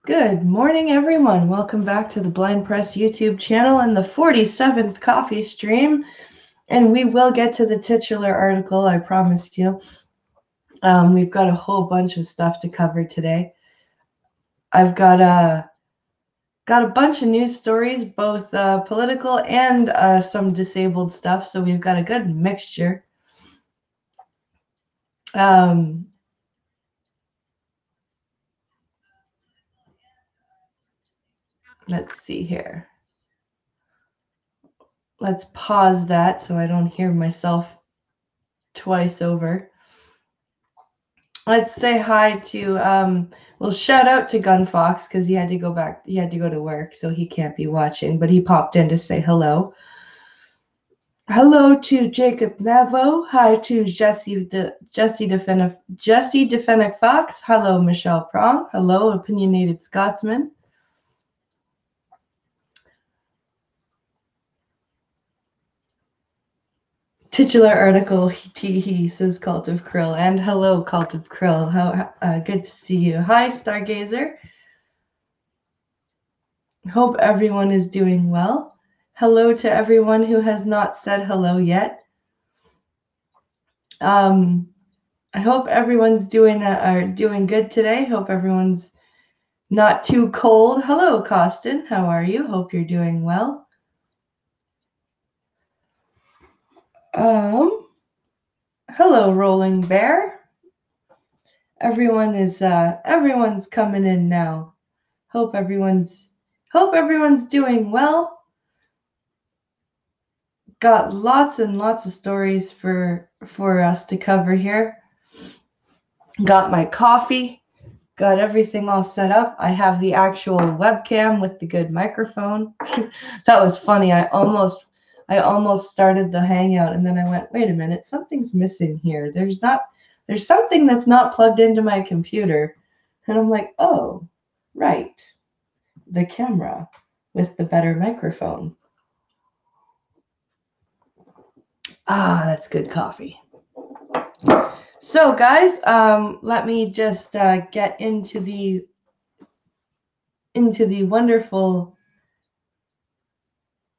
Good morning, everyone. Welcome back to the Blind Press YouTube channel and the 47th coffee stream. And we will get to the titular article, I promised you. We've got a whole bunch of stuff to cover today. I've got a bunch of news stories, both political and some disabled stuff. So we've got a good mixture. Let's see here. Let's pause that so I don't hear myself twice over. Let's say hi to, well, shout out to Gunfox because he had to go back. He had to go to work, so he can't be watching, but he popped in to say hello. Hello to Jacob Navo. Hi to Jesse Defenic Fox. Hello, Michelle Prong. Hello, Opinionated Scotsman. Titular article, he says Cult of Krill. And hello, Cult of Krill. How good to see you. Hi, Stargazer. Hope everyone is doing well. Hello to everyone who has not said hello yet. I hope everyone's doing good today. Hope everyone's not too cold. Hello, Costin. How are you? Hope you're doing well. Hello, Rolling Bear. Everyone's coming in now. Hope everyone's doing well. Got lots and lots of stories for us to cover here. Got my coffee. Got everything all set up. I have the actual webcam with the good microphone. That was funny. I almost started the Hangout, and then I went, wait a minute, something's missing here. There's something that's not plugged into my computer. And I'm like, oh, right. The camera with the better microphone. Ah, that's good coffee. So, guys, let me just get into the wonderful,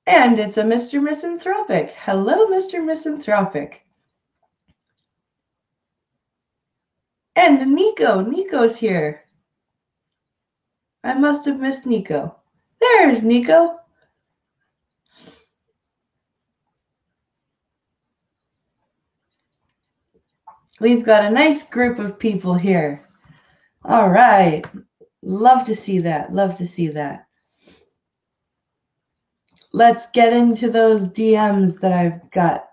and it's a Mr. Misanthropic. Hello, Mr. Misanthropic. And Nico. Nico's here. I must have missed Nico. There's Nico. We've got a nice group of people here. All right. Love to see that. Love to see that. Let's get into those DMs that I've got.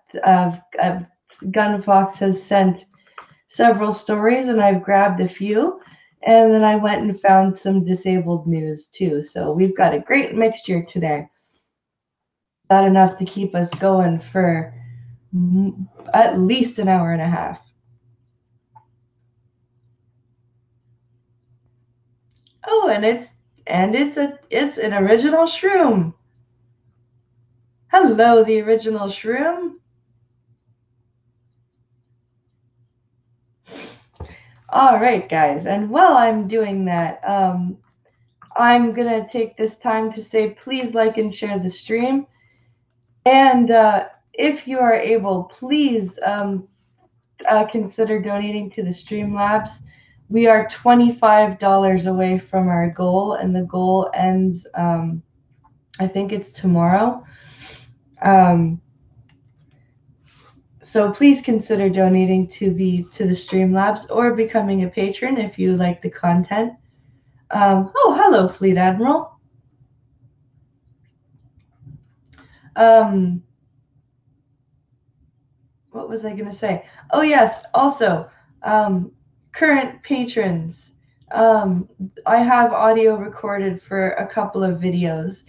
Gunfox has sent several stories, and I've grabbed a few. And then I went and found some disabled news, too. So we've got a great mixture today. Not enough to keep us going for at least an hour and a half. Oh, and it's an original shroom. Hello, the original shroom. All right, guys, and while I'm doing that, I'm gonna take this time to say please like and share the stream, and if you are able, please consider donating to the Streamlabs. We are $25 away from our goal, and the goal ends, I think it's tomorrow. So please consider donating to the Streamlabs or becoming a patron if you like the content. Oh, hello, Fleet Admiral. What was I going to say? Oh, yes. Also, current patrons. I have audio recorded for a couple of videos.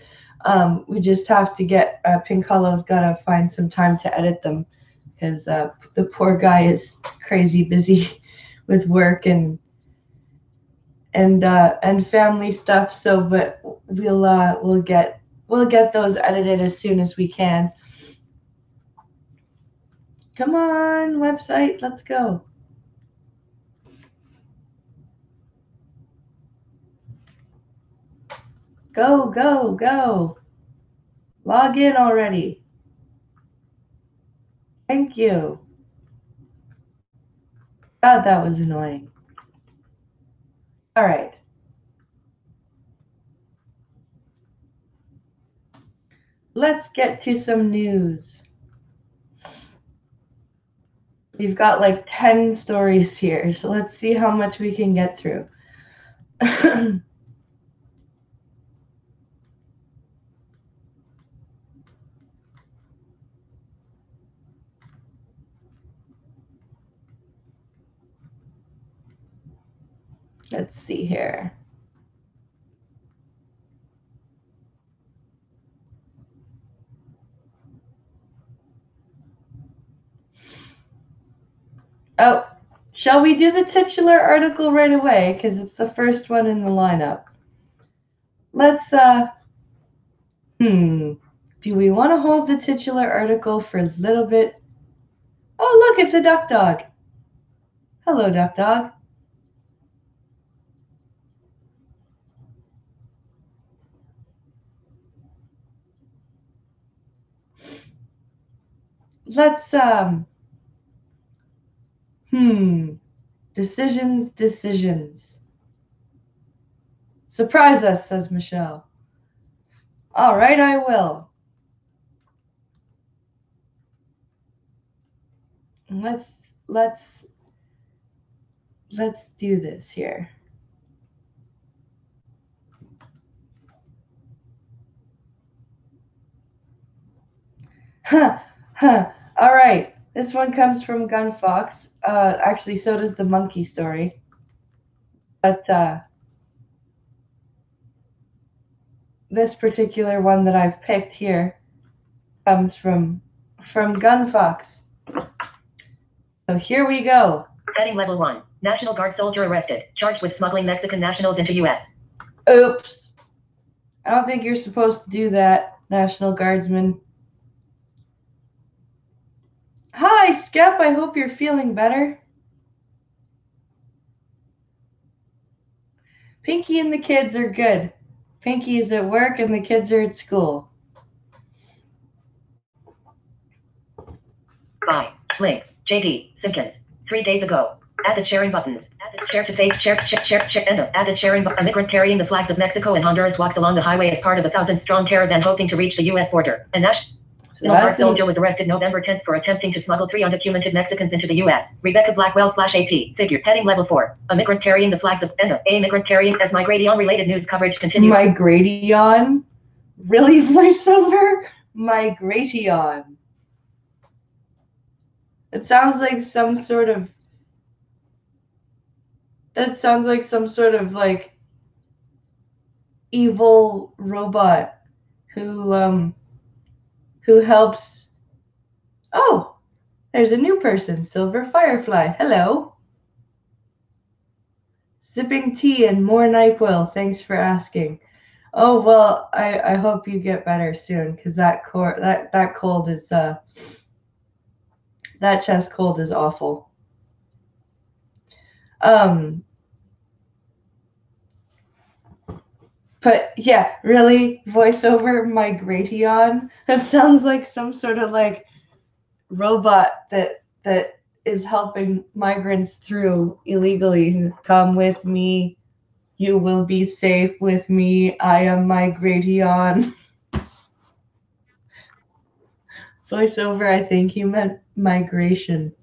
We just have to get, Pink Hollow's got to find some time to edit them because the poor guy is crazy busy with work and family stuff. So, but we'll get those edited as soon as we can. Come on, website, let's go. Go, go, go. Log in already. Thank you. God, that was annoying. All right. Let's get to some news. We've got like 10 stories here, so let's see how much we can get through. Let's see here. Oh, shall we do the titular article right away? Because it's the first one in the lineup. Let's, do we want to hold the titular article for a little bit? Oh, look, it's a duck dog. Hello, duck dog. Let's, decisions. Surprise us, says Michelle. All right, I will. Let's do this here. All right. This one comes from Gunfox. Actually, so does the monkey story. But this particular one that I've picked here comes from Gunfox. So here we go. Heading level 1. National Guard soldier arrested, charged with smuggling Mexican nationals into U.S. Oops. I don't think you're supposed to do that, National Guardsman. Hi, Skep. I hope you're feeling better. Pinky and the kids are good. Pinky is at work and the kids are at school. Bye. Link. JD. Simpkins. 3 days ago. Added sharing buttons. Added share to face. Share. End of. Added sharing. A migrant carrying the flags of Mexico and Honduras walked along the highway as part of a 1,000-strong caravan hoping to reach the U.S. border. A National Guard soldier was arrested November 10th for attempting to smuggle 3 undocumented Mexicans into the U.S. Rebecca Blackwell /AP. Figure. Heading level 4. A migrant carrying the flags of End of. A migrant carrying as migration-related news coverage continues. Migration? Really, voiceover? Migration. It sounds like some sort of. That sounds like some sort of like evil robot who helps. Oh, there's a new person, Silver Firefly. Hello. Sipping tea and more NyQuil. Thanks for asking. Oh well, I hope you get better soon, because that cold is that chest cold is awful. But yeah, really, voiceover migration. That sounds like some sort of like robot that is helping migrants through illegally. Come with me. You will be safe with me. I am migration. Voiceover, I think you meant migration.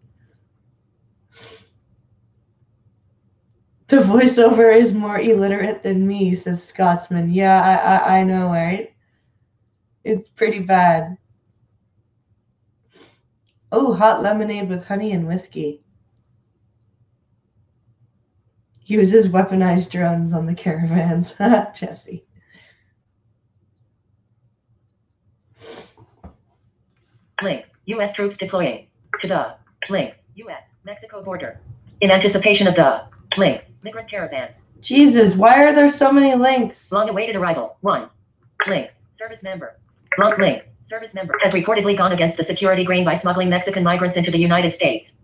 The voiceover is more illiterate than me, says Scotsman. Yeah, I know, right? It's pretty bad. Oh, hot lemonade with honey and whiskey. Uses weaponized drones on the caravans. Jesse. Link. U.S. troops deploying to the link. U.S. Mexico border. In anticipation of the link. Migrant caravans. Jesus, why are there so many links? Long-awaited arrival. 1. Link. Service member. Long link. Service member has reportedly gone against the security grain by smuggling Mexican migrants into the United States.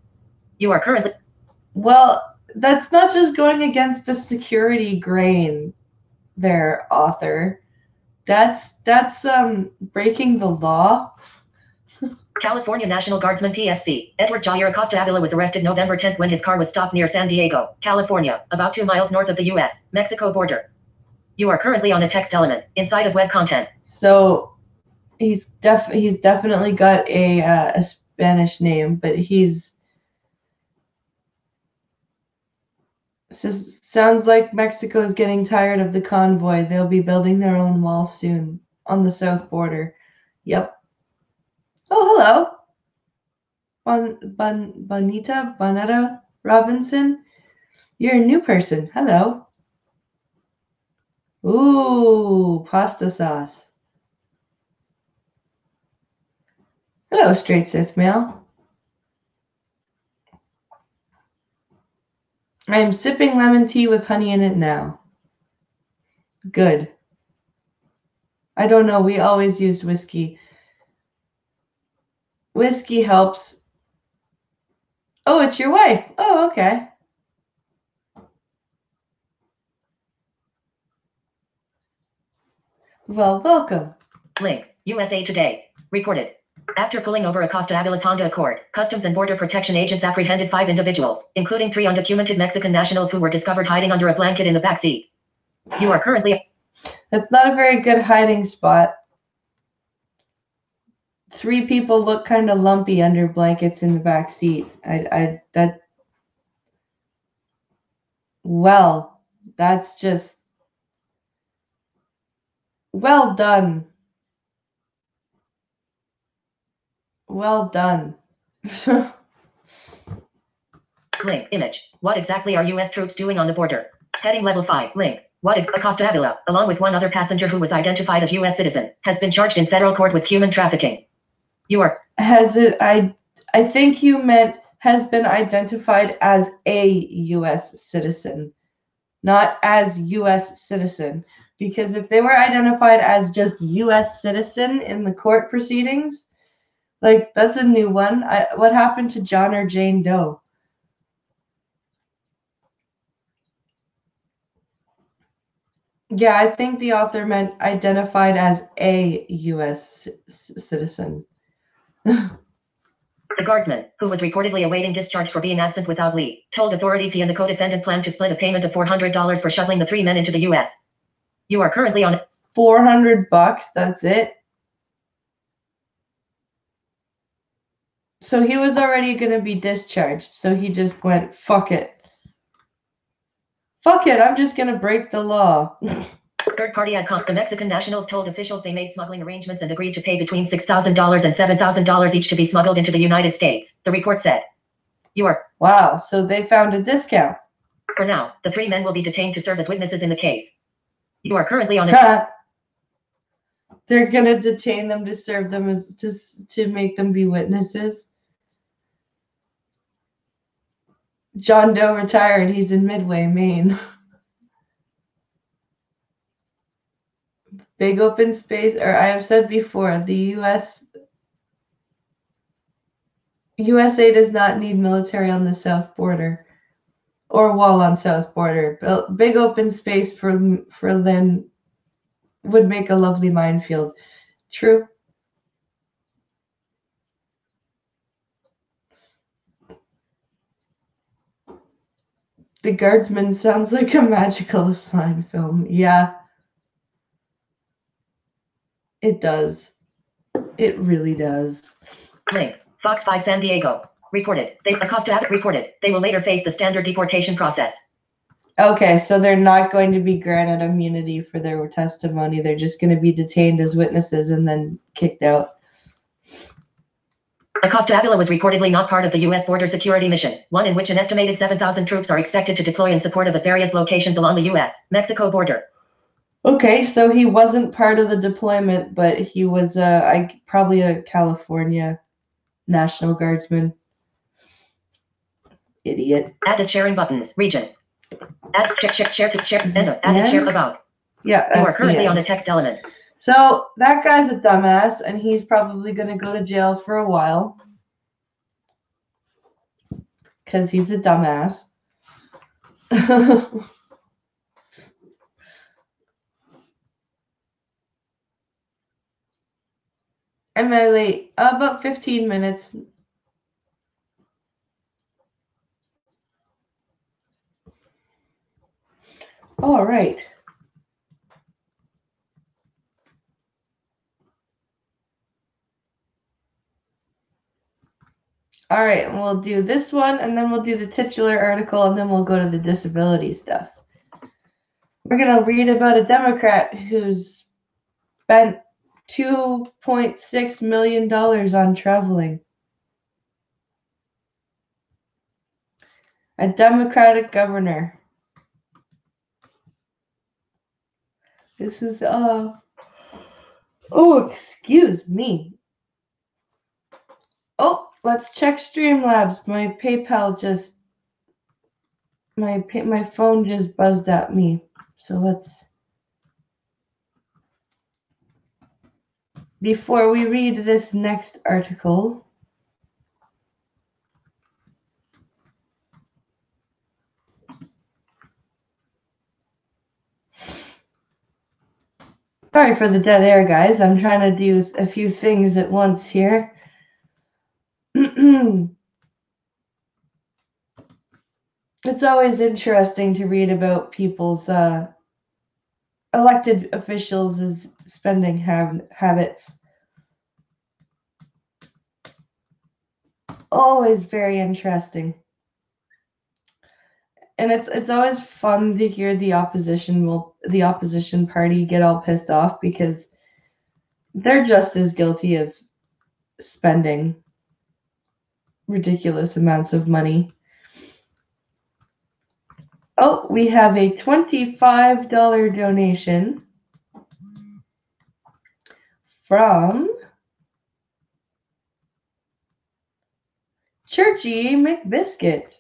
You are currently. Well, that's not just going against the security grain there, author. That's breaking the law. California National Guardsman PFC. Edward Jair Acosta Avila was arrested November 10th when his car was stopped near San Diego, California, about 2 miles north of the U.S.-Mexico border. You are currently on a text element inside of web content. So he's definitely got a Spanish name, but sounds like Mexico is getting tired of the convoy. They'll be building their own wall soon on the south border. Yep. Oh, hello. Bonetta Robinson. You're a new person. Hello. Ooh, pasta sauce. Hello, straight Sith male. I am sipping lemon tea with honey in it now. Good. I don't know. We always used whiskey. Whiskey helps. Oh, it's your wife. Oh, okay. Well, welcome. Link. USA Today. Reported. After pulling over Acosta Avila's Honda Accord, Customs and Border Protection agents apprehended 5 individuals, including 3 undocumented Mexican nationals who were discovered hiding under a blanket in the backseat. You are currently... That's not a very good hiding spot. 3 people look kind of lumpy under blankets in the back seat. Well, that's just well done. Well done. Link. Image. What exactly are U.S. troops doing on the border? Heading level 5. Link. Acosta Avila, along with 1 other passenger who was identified as U.S. citizen, has been charged in federal court with human trafficking. You are... I think you meant has been identified as a U.S. citizen, not as U.S. citizen. Because if they were identified as just U.S. citizen in the court proceedings, like, that's a new one. What happened to John or Jane Doe? Yeah, I think the author meant identified as a U.S. citizen. The guardsman, who was reportedly awaiting discharge for being absent without leave, told authorities he and the co-defendant planned to split a payment of $400 for shuttling the 3 men into the U.S. You are currently on $400. That's it. So he was already going to be discharged. So he just went, fuck it. Fuck it. I'm just going to break the law. Third party ad comp. The Mexican nationals told officials they made smuggling arrangements and agreed to pay between $6,000 and $7,000 each to be smuggled into the United States, the report said. You are... Wow, so they found a discount. For now, the 3 men will be detained to serve as witnesses in the case. You are currently on a... They're going to detain them to serve them as to make them be witnesses. John Doe retired. He's in Midway, Maine. Big open space, or I have said before, the USA does not need military on the south border or wall on south border. Big open space for land would make a lovely minefield. True. The Guardsman sounds like a magical slime film. Yeah. It does. It really does. Link. Fox 5 San Diego. Reported. Reported. They will later face the standard deportation process. Okay, so they're not going to be granted immunity for their testimony. They're just going to be detained as witnesses and then kicked out. Acosta Avila was reportedly not part of the U.S. border security mission, one in which an estimated 7,000 troops are expected to deploy in support of at various locations along the U.S.-Mexico border. Okay, so he wasn't part of the deployment, but he was probably a California National Guardsman. Idiot. Add the sharing buttons. Region. Add share enter. Add share about. Yeah, you are currently on a text element. So that guy's a dumbass, and he's probably going to go to jail for a while because he's a dumbass. Am I late? About 15 minutes. All right. All right, we'll do this one, and then we'll do the titular article, and then we'll go to the disability stuff. We're going to read about a Democrat who's spent $2.6 million on traveling. A Democratic governor. This is, oh, excuse me. Oh, let's check Streamlabs. My PayPal just, my phone just buzzed at me. So let's, before we read this next article, sorry for the dead air, guys. I'm trying to do a few things at once here. It's always interesting to read about people's elected officials' spending habits. Always very interesting. And it's always fun to hear the opposition party get all pissed off because they're just as guilty of spending ridiculous amounts of money. Oh, we have a $25 donation from Churchy McBiscuit.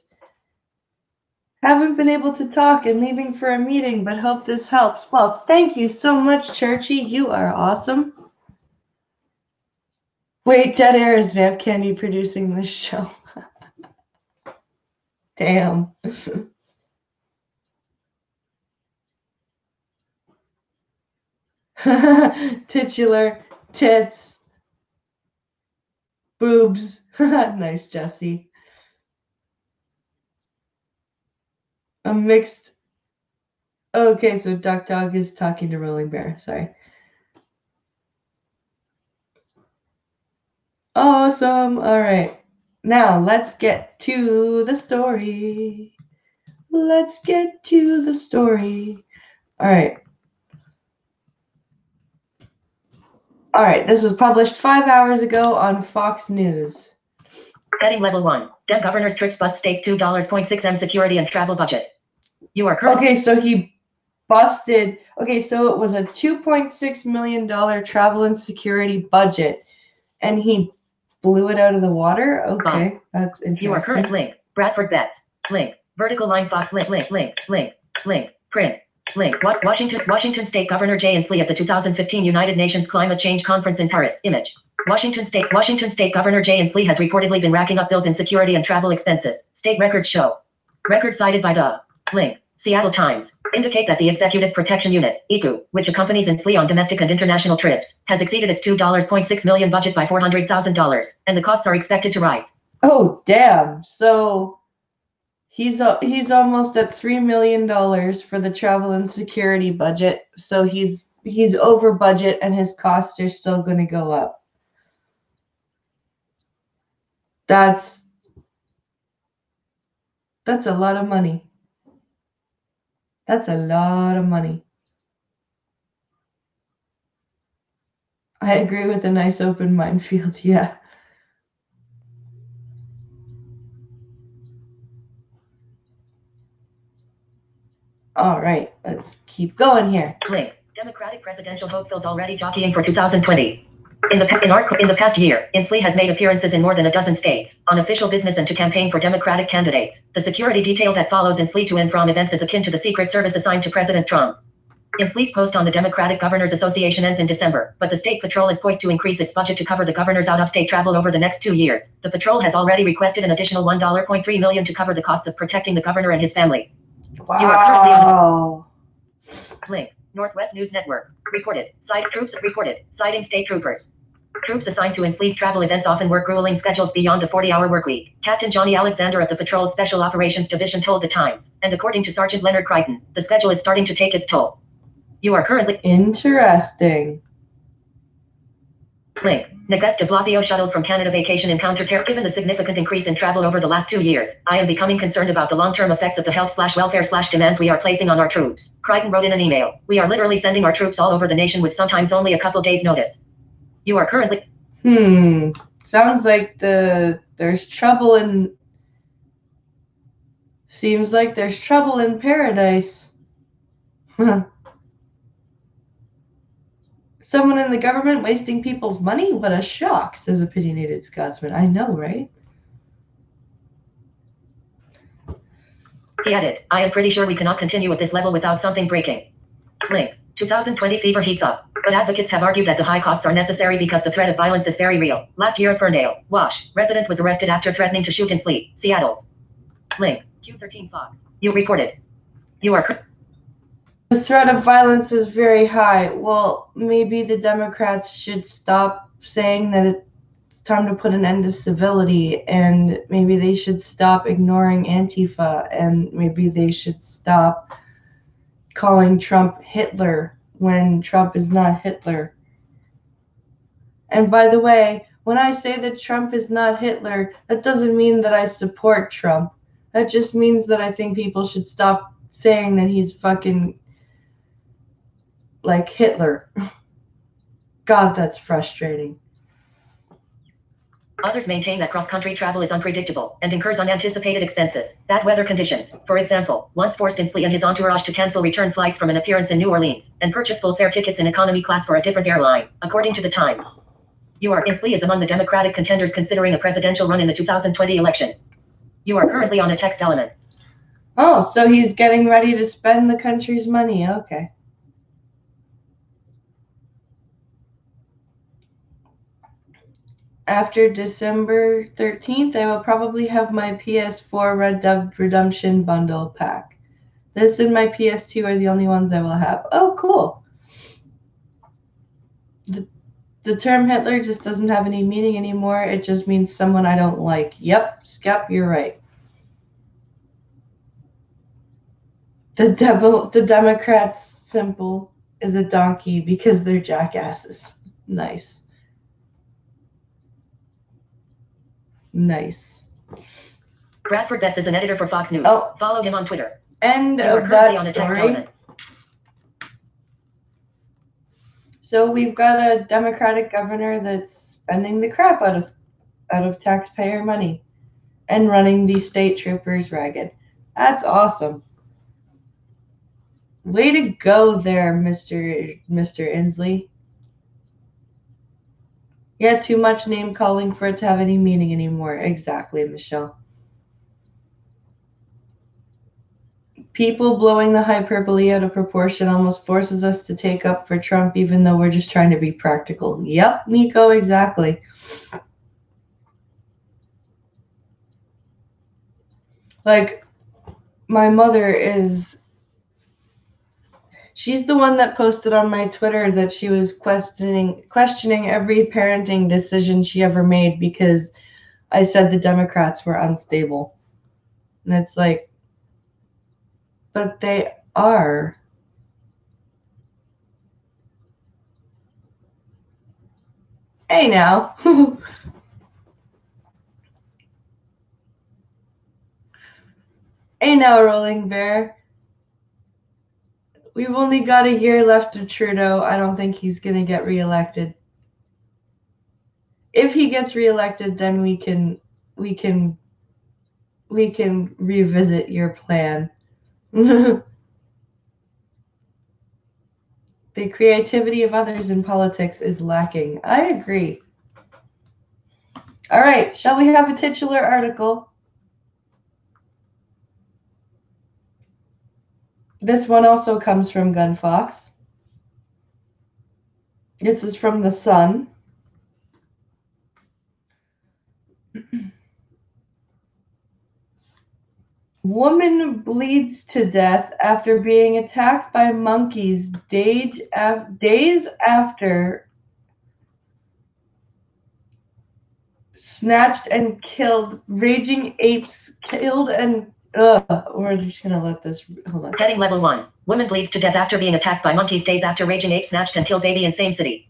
Haven't been able to talk and leaving for a meeting, but hope this helps. Well, thank you so much, Churchy. You are awesome. Wait, dead air is Vamp Candy producing this show. Damn. Titular, tits, boobs. Nice, Jesse. A mixed. Okay, so Duck Dog is talking to Rolling Bear. Sorry. Awesome. All right. Now let's get to the story. Let's get to the story. All right. All right. This was published 5 hours ago on Fox News. Heading level 1. Dem Governor strips bus states $2.6 M security and travel budget. You are correct. Okay, so he busted. Okay, so it was a $2.6 million travel and security budget, and he blew it out of the water. Okay, that's interesting. You are correct. Link. Bradford Betts. Link. Vertical line Fox. Link. Print. Link. Washington State Governor Jay Inslee at the 2015 United Nations Climate Change Conference in Paris. Image. Washington State Governor Jay Inslee has reportedly been racking up bills in security and travel expenses. State records show. Records cited by the link. Seattle Times indicate that the Executive Protection Unit, ECU, which accompanies Inslee on domestic and international trips, has exceeded its $2.6 million budget by $400,000, and the costs are expected to rise. Oh, damn. So he's almost at $3 million for the travel and security budget. So he's over budget, and his costs are still going to go up. That's a lot of money. That's a lot of money. I agree with a nice open minefield, yeah. All right, let's keep going here. Link. Democratic presidential hopefuls already jockeying for 2020. In the past year, Inslee has made appearances in more than a dozen states, on official business and to campaign for Democratic candidates. The security detail that follows Inslee to and from events is akin to the Secret Service assigned to President Trump. Inslee's post on the Democratic Governors Association ends in December, but the state patrol is poised to increase its budget to cover the governor's out-of-state travel over the next 2 years. The patrol has already requested an additional $1.3 million to cover the costs of protecting the governor and his family. Wow. You are currently on link. Northwest News Network reported. Citing state troopers. Troops assigned to Inslee's travel events often work grueling schedules beyond a 40-hour workweek. Captain Johnny Alexander of the Patrol's Special Operations Division told The Times, and according to Sergeant Leonard Crichton, the schedule is starting to take its toll. You are currently... Interesting. Link. Negus de Blasio shuttled from Canada vacation encounter terror. Given the significant increase in travel over the last 2 years, I am becoming concerned about the long-term effects of the health/welfare/demands we are placing on our troops. Crichton wrote in an email. We are literally sending our troops all over the nation with sometimes only a couple days' notice. You are currently... Sounds like there's trouble in... Seems like there's trouble in paradise. Someone in the government wasting people's money? What a shock, says opinionated Scotsman. I know, right? He added, I am pretty sure we cannot continue at this level without something breaking. Link. 2020 fever heats up, but advocates have argued that the high costs are necessary because the threat of violence is very real. Last year, a Ferndale, Wash, resident was arrested after threatening to shoot in sleep. Seattle's. Link. Q13 Fox. You reported. You are... The threat of violence is very high. Well, maybe the Democrats should stop saying that it's time to put an end to civility, and maybe they should stop ignoring Antifa, and maybe they should stop calling Trump Hitler when Trump is not Hitler. And by the way, when I say that Trump is not Hitler, that doesn't mean that I support Trump. That just means that I think people should stop saying that he's fucking like Hitler. God, that's frustrating. Others maintain that cross-country travel is unpredictable and incurs unanticipated expenses. Bad weather conditions, for example, once forced Inslee and his entourage to cancel return flights from an appearance in New Orleans and purchase full fare tickets in economy class for a different airline, according to The Times. Inslee is among the Democratic contenders considering a presidential run in the 2020 election. You are currently on a text element. Oh, so he's getting ready to spend the country's money. Okay. After December 13th, I will probably have my PS4 Red Dead Redemption bundle pack. This and my PS2 are the only ones I will have. Oh, cool. The term Hitler just doesn't have any meaning anymore. It just means someone I don't like. Yep, Skep, you're right. The Democrats' symbol is a donkey because they're jackasses. Nice. Nice. Bradford Betts is an editor for Fox News. Oh. Follow him on Twitter. End of that story. So we've got a Democratic governor that's spending the crap out of taxpayer money and running these state troopers ragged. That's awesome. Way to go there, Mr. Inslee. Yeah, too much name calling for it to have any meaning anymore. Exactly, Michelle. People blowing the hyperbole out of proportion almost forces us to take up for Trump, even though we're just trying to be practical. Yep, Nico, exactly. Like, my mother she's the one that posted on my Twitter that she was questioning every parenting decision she ever made because I said the Democrats were unstable. And it's like, but they are. Hey now. Hey now, Rolling Bear. We've only got a year left of Trudeau. I don't think he's going to get reelected. If he gets reelected, then we can revisit your plan. The creativity of others in politics is lacking. I agree. All right, shall we have a titular article? This one also comes from Gunfox. This is from The Sun. Woman bleeds to death after being attacked by monkeys days after snatched and killed. Raging apes killed and we're just gonna let this hold on. Heading level 1. Woman bleeds to death after being attacked by monkeys days after raging ape snatched and killed baby in same city.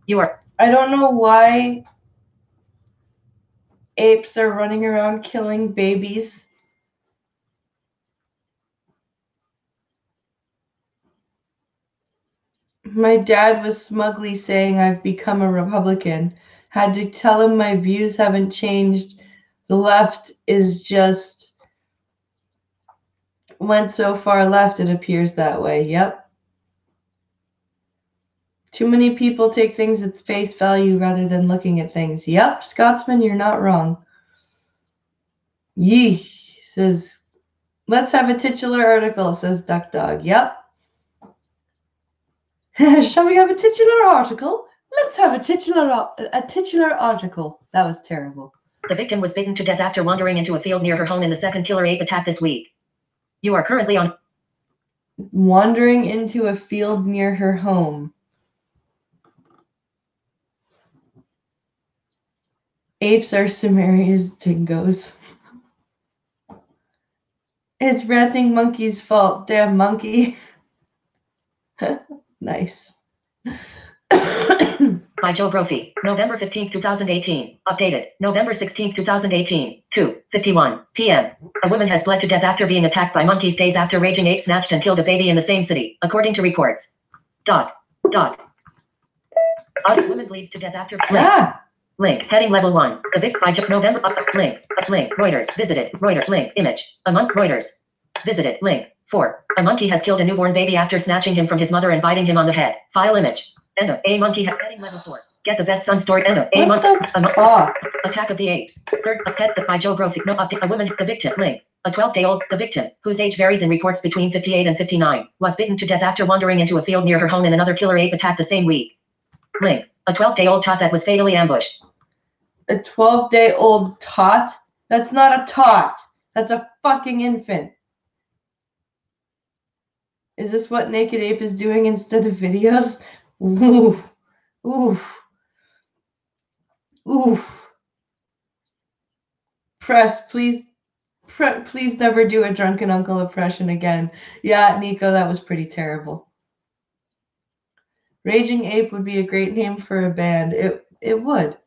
You are. I don't know why apes are running around killing babies. My dad was smugly saying I've become a Republican. Had to tell him my views haven't changed. The left is just went so far left it appears that way. Yep. Too many people take things at face value rather than looking at things. Yep, Scotsman, you're not wrong. Yee, says, let's have a titular article, says Duck Dog. Yep. Shall we have a titular article? Let's have a titular article. That was terrible. The victim was bitten to death after wandering into a field near her home in the second killer ape attack this week. You are currently on. Wandering into a field near her home. Apes are Sumeria's dingoes. It's ranting monkey's fault. Damn monkey. Nice. By Joe Brophy, November 15, 2018. Updated, November 16, 2018. 2:51 p.m. A woman has bled to death after being attacked by monkeys days after raging ape snatched and killed a baby in the same city, according to reports. Other woman bleeds to death after. Link. Heading level 1. The Vic by November. Link. Reuters. Visited. Reuters. Link. Image. Reuters. Visited. Link. 4. A monkey has killed a newborn baby after snatching him from his mother and biting him on the head. File image. Endo. A monkey. Heading level 4. Get the best son story. Endo. A monkey. Attack of the apes. Third. Pet by Joe Brophy. No update. A woman. The victim. Link. A 12-day-old. The victim, whose age varies in reports between 58 and 59, was bitten to death after wandering into a field near her home in another killer ape attack the same week. Link. A 12-day-old tot that was fatally ambushed. A 12-day-old tot? That's not a tot. That's a fucking infant. Is this what Naked Ape is doing instead of videos? Ooh. Oof. Oof. Press, please never do a drunken uncle impression again. Yeah, Nico, that was pretty terrible. Raging Ape would be a great name for a band. It would.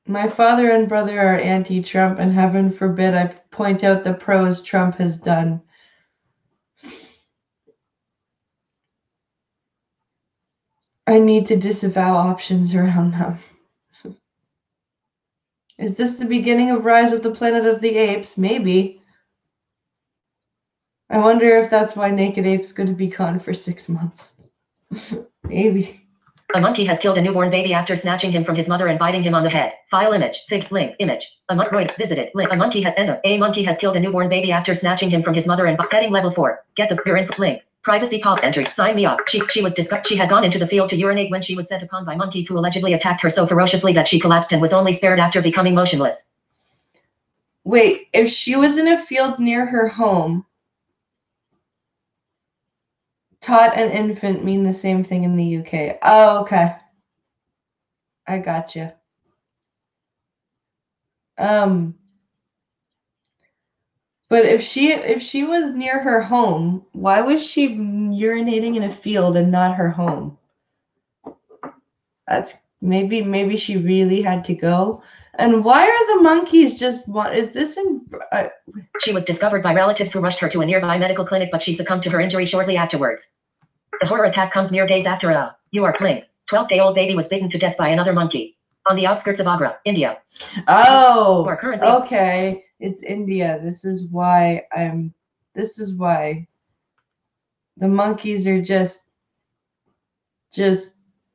My father and brother are anti-Trump, and heaven forbid I point out the pros Trump has done. I need to disavow options around them. Is this the beginning of Rise of the Planet of the Apes? Maybe. I wonder if that's why Naked Ape's going to be gone for 6 months. Maybe. A monkey has killed a newborn baby after snatching him from his mother and biting him on the head. File image. Fig. Link. Image. Visited. Link. A monkey has killed a newborn baby after snatching him from his mother and heading level 4. Get the your info. Link. Privacy pop entry. Sign me up. She was discussed. She had gone into the field to urinate when she was set upon by monkeys who allegedly attacked her so ferociously that she collapsed and was only spared after becoming motionless. Wait, if she was in a field near her home, tot and infant mean the same thing in the UK. Oh, okay. I gotcha. But if she was near her home, why was she urinating in a field and not her home? That's maybe she really had to go. And why are the monkeys just is this in She was discovered by relatives who rushed her to a nearby medical clinic, but she succumbed to her injury shortly afterwards. The horror attack comes mere days after a 12-day-old baby was bitten to death by another monkey on the outskirts of Agra, India. Oh, okay. It's India. This is why the monkeys are just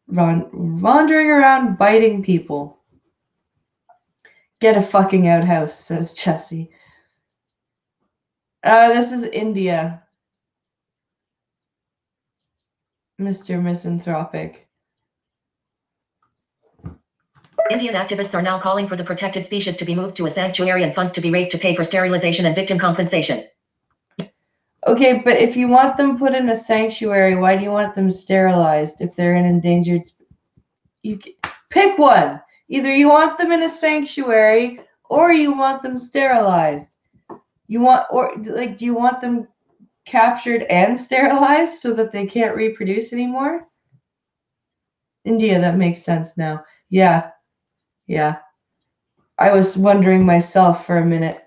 wandering around biting people. Get a fucking outhouse, says Jesse. This is India. Mr. Misanthropic. Indian activists are now calling for the protected species to be moved to a sanctuary and funds to be raised to pay for sterilization and victim compensation. Okay, but if you want them put in a sanctuary, why do you want them sterilized if they're in endangered? You pick one. Either you want them in a sanctuary or you want them sterilized. You want, or like, do you want them captured and sterilized so that they can't reproduce anymore? India, that makes sense now. Yeah, yeah. I was wondering myself for a minute.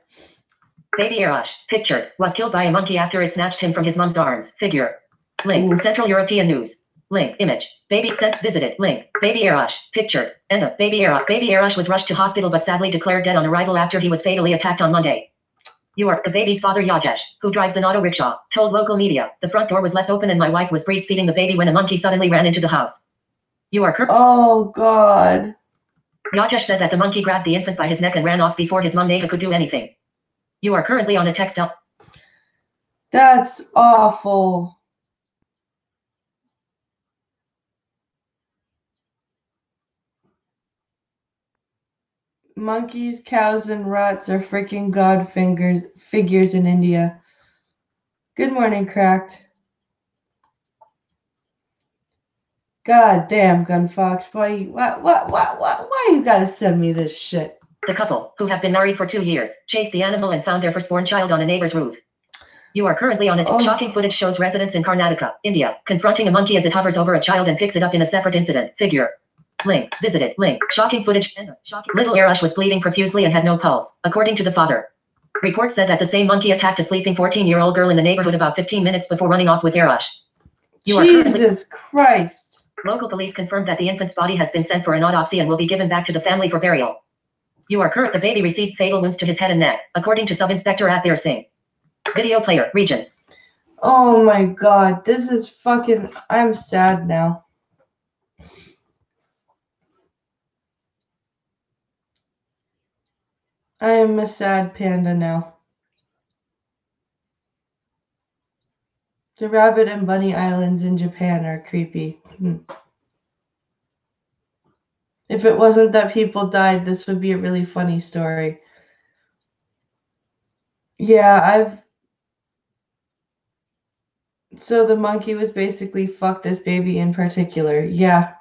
Baby Arash, pictured, was killed by a monkey after it snatched him from his mom's arms. Figure. Link. Ooh. Central European News. Link. Image. Baby sent visited. Link. Baby Arash. Pictured. End of. Baby Arash. Baby Arash was rushed to hospital but sadly declared dead on arrival after he was fatally attacked on Monday. You are the baby's father, Yagesh, who drives an auto rickshaw, told local media. The front door was left open and my wife was breastfeeding the baby when a monkey suddenly ran into the house. You are Oh, God. Yagesh said that the monkey grabbed the infant by his neck and ran off before his mom Neva could do anything. You are currently on a text help. That's awful. Monkeys, cows, and rats are freaking god figures in India. Good morning, Cracked. God damn, Gunfox. Why you gotta send me this shit? The couple, who have been married for 2 years, chased the animal and found their firstborn child on a neighbor's roof. You are currently on a shocking footage shows residents in Karnataka, India, confronting a monkey as it hovers over a child and picks it up in a separate incident. Figure. Link. Visited. Link. Shocking footage. Little Arash was bleeding profusely and had no pulse, according to the father. Reports said that the same monkey attacked a sleeping 14-year-old girl in the neighborhood about 15 minutes before running off with Arash. Jesus Christ. Local police confirmed that the infant's body has been sent for an autopsy and will be given back to the family for burial. You are correct. The baby received fatal wounds to his head and neck, according to Sub-Inspector Abir Singh. Video player. Region. Oh my God. This is fucking... I'm sad now. I am a sad panda now. The Rabbit and Bunny Islands in Japan are creepy. If it wasn't that people died, this would be a really funny story. Yeah, So the monkey was basically fuck this baby in particular. Yeah.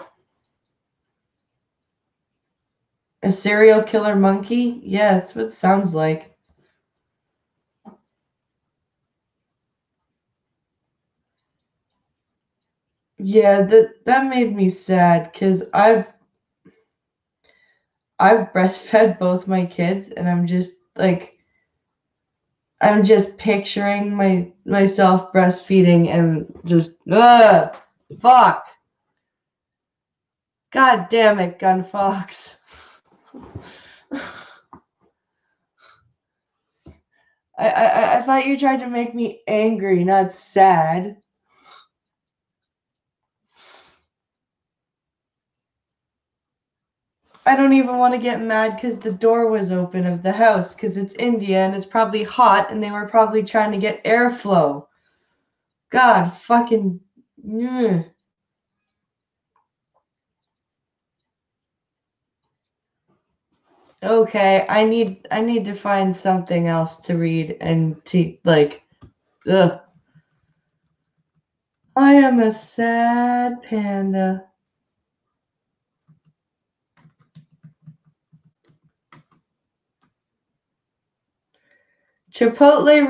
A serial killer monkey? Yeah, that's what it sounds like. Yeah, that made me sad because I've breastfed both my kids and I'm just picturing myself breastfeeding and just fuck. God damn it, Gunfox. I thought you tried to make me angry, not sad. I don't even want to get mad because the door was open of the house because it's India and it's probably hot and they were probably trying to get airflow. God fucking. Ugh. Okay, I need to find something else to read and to ugh. I am a sad panda. Chipotle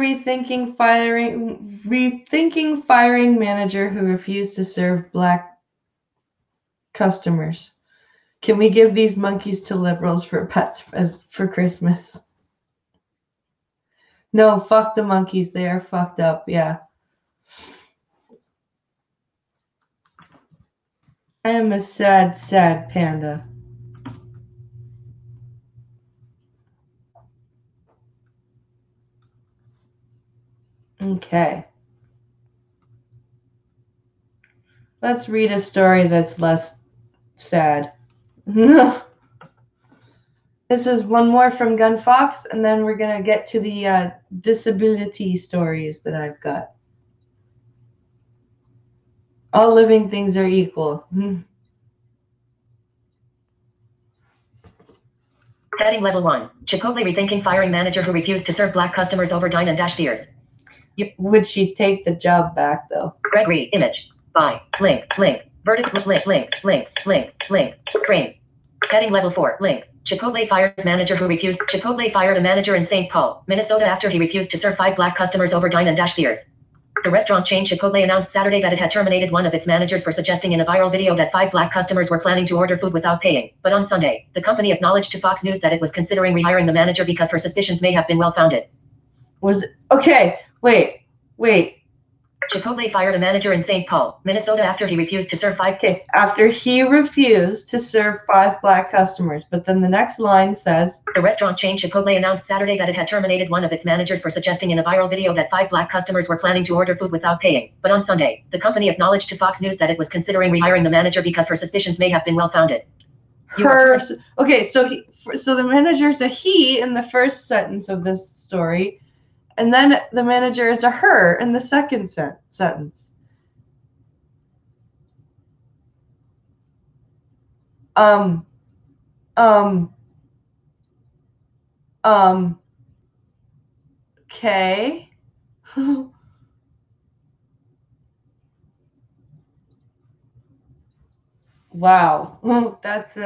rethinking firing manager who refused to serve black customers. Can we give these monkeys to liberals for pets for Christmas? No, fuck the monkeys. They are fucked up. Yeah. I am a sad, sad panda. Okay. Let's read a story that's less sad. This is one more from Gunfox, and then we're going to get to the disability stories that I've got. All living things are equal. Heading level 1. Chipotle rethinking firing manager who refused to serve black customers over Dine and Dash beers. Would she take the job back though? Gregory, image, by, link, verdict, link, frame. Heading level 4, link. Chipotle fires manager who refused. Chipotle fired a manager in St. Paul, Minnesota after he refused to serve 5 black customers over dine and dash beers. The restaurant chain Chipotle announced Saturday that it had terminated one of its managers for suggesting in a viral video that 5 black customers were planning to order food without paying. But on Sunday, the company acknowledged to Fox News that it was considering rehiring the manager because her suspicions may have been well-founded. Okay, wait. Chipotle fired a manager in St. Paul, Minnesota after he refused to serve 5. Okay, after he refused to serve 5 black customers. But then the next line says, the restaurant chain Chipotle announced Saturday that it had terminated one of its managers for suggesting in a viral video that 5 black customers were planning to order food without paying. But on Sunday, the company acknowledged to Fox News that it was considering rehiring the manager because her suspicions may have been well-founded. Okay, so the manager's a he in the first sentence of this story. And then the manager is a her in the second sentence. Okay. Wow. That's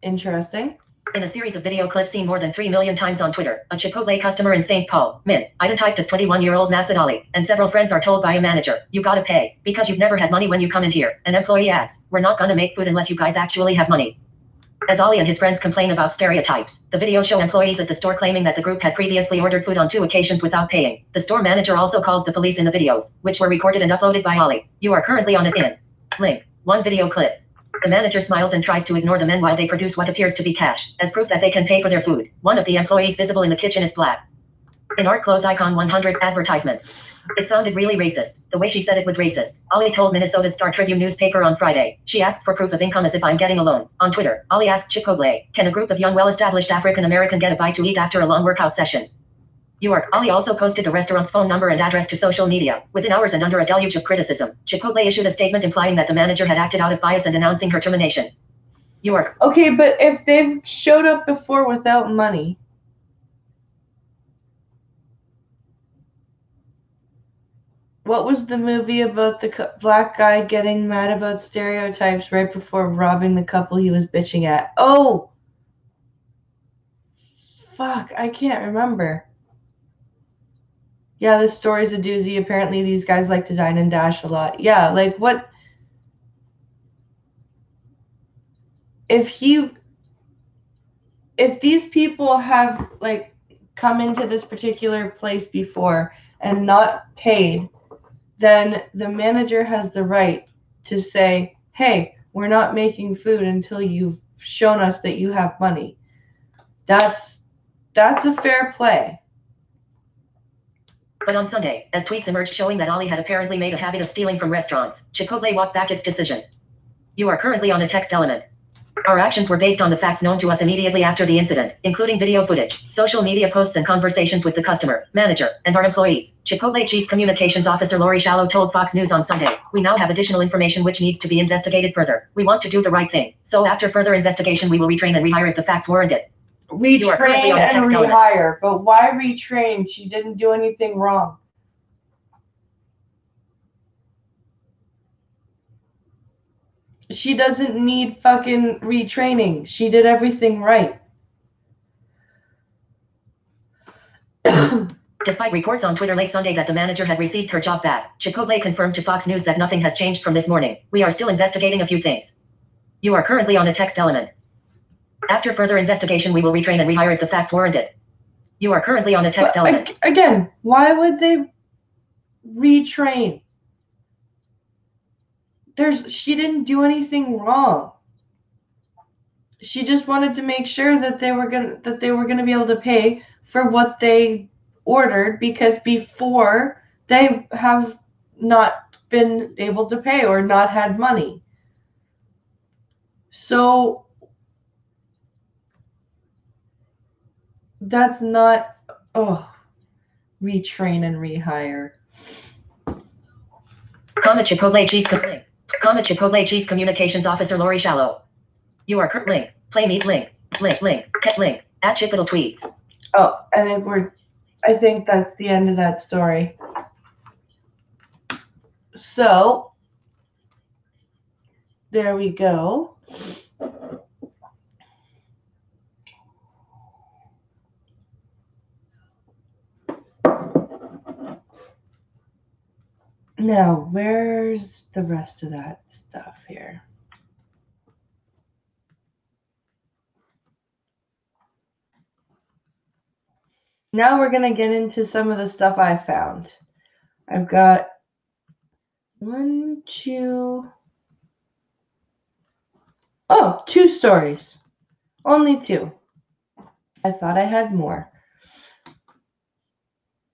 interesting. In a series of video clips seen more than 3 million times on Twitter, a Chipotle customer in St. Paul, Min, identified as 21-year-old Masad Ali, and several friends are told by a manager, you gotta pay, because you've never had money when you come in here. An employee adds, we're not gonna make food unless you guys actually have money. As Ali and his friends complain about stereotypes, the videos show employees at the store claiming that the group had previously ordered food on 2 occasions without paying. The store manager also calls the police in the videos, which were recorded and uploaded by Ali. You are currently on an link. 1 video clip. The manager smiles and tries to ignore the men while they produce what appears to be cash, as proof that they can pay for their food. One of the employees visible in the kitchen is black. In art clothes icon 100 advertisement. It sounded really racist. The way she said it was racist. Ali told Minnesota Star Tribune newspaper on Friday. She asked for proof of income as if I'm getting a loan. On Twitter, Ali asked Chipotle, can a group of young well-established African American get a bite to eat after a long workout session? Ali also posted the restaurant's phone number and address to social media. Within hours and under a deluge of criticism, Chipotle issued a statement implying that the manager had acted out of bias and announcing her termination. Okay, but if they've showed up before without money, what was the movie about the black guy getting mad about stereotypes right before robbing the couple he was bitching at? Oh! Fuck, I can't remember. Yeah, this story's a doozy. Apparently these guys like to dine and dash a lot. Yeah, like what? If these people have like come into this particular place before and not paid, then the manager has the right to say, hey, we're not making food until you've shown us that you have money. That's a fair play. But on Sunday, as tweets emerged showing that Ali had apparently made a habit of stealing from restaurants, Chipotle walked back its decision. You are currently on a text element. Our actions were based on the facts known to us immediately after the incident, including video footage, social media posts and conversations with the customer, manager, and our employees. Chipotle Chief Communications Officer Lori Shallow told Fox News on Sunday, we now have additional information which needs to be investigated further. We want to do the right thing. So after further investigation we will retrain and rehire if the facts warrant it. Retrain and rehire, but why retrain? She didn't do anything wrong. She doesn't need fucking retraining. She did everything right. Despite reports on Twitter late Sunday that the manager had received her job back, Chipotle confirmed to Fox News that nothing has changed from this morning. We are still investigating a few things. You are currently on a text element. After further investigation, we will retrain and rehire if the facts warrant it. You are currently on a text element. Again, why would they retrain? She didn't do anything wrong. She just wanted to make sure that they were gonna be able to pay for what they ordered, because before they have not been able to pay or not had money. So that's not retrain and rehire. Comment Chipotle Chief Communications Officer Lori Shallow. You are link. Play meet link. Get link. At Chipotle tweets. Oh, I think that's the end of that story. So there we go. Now, where's the rest of that stuff here? Now we're going to get into some of the stuff I found. I've got 2 stories. Only 2. I thought I had more.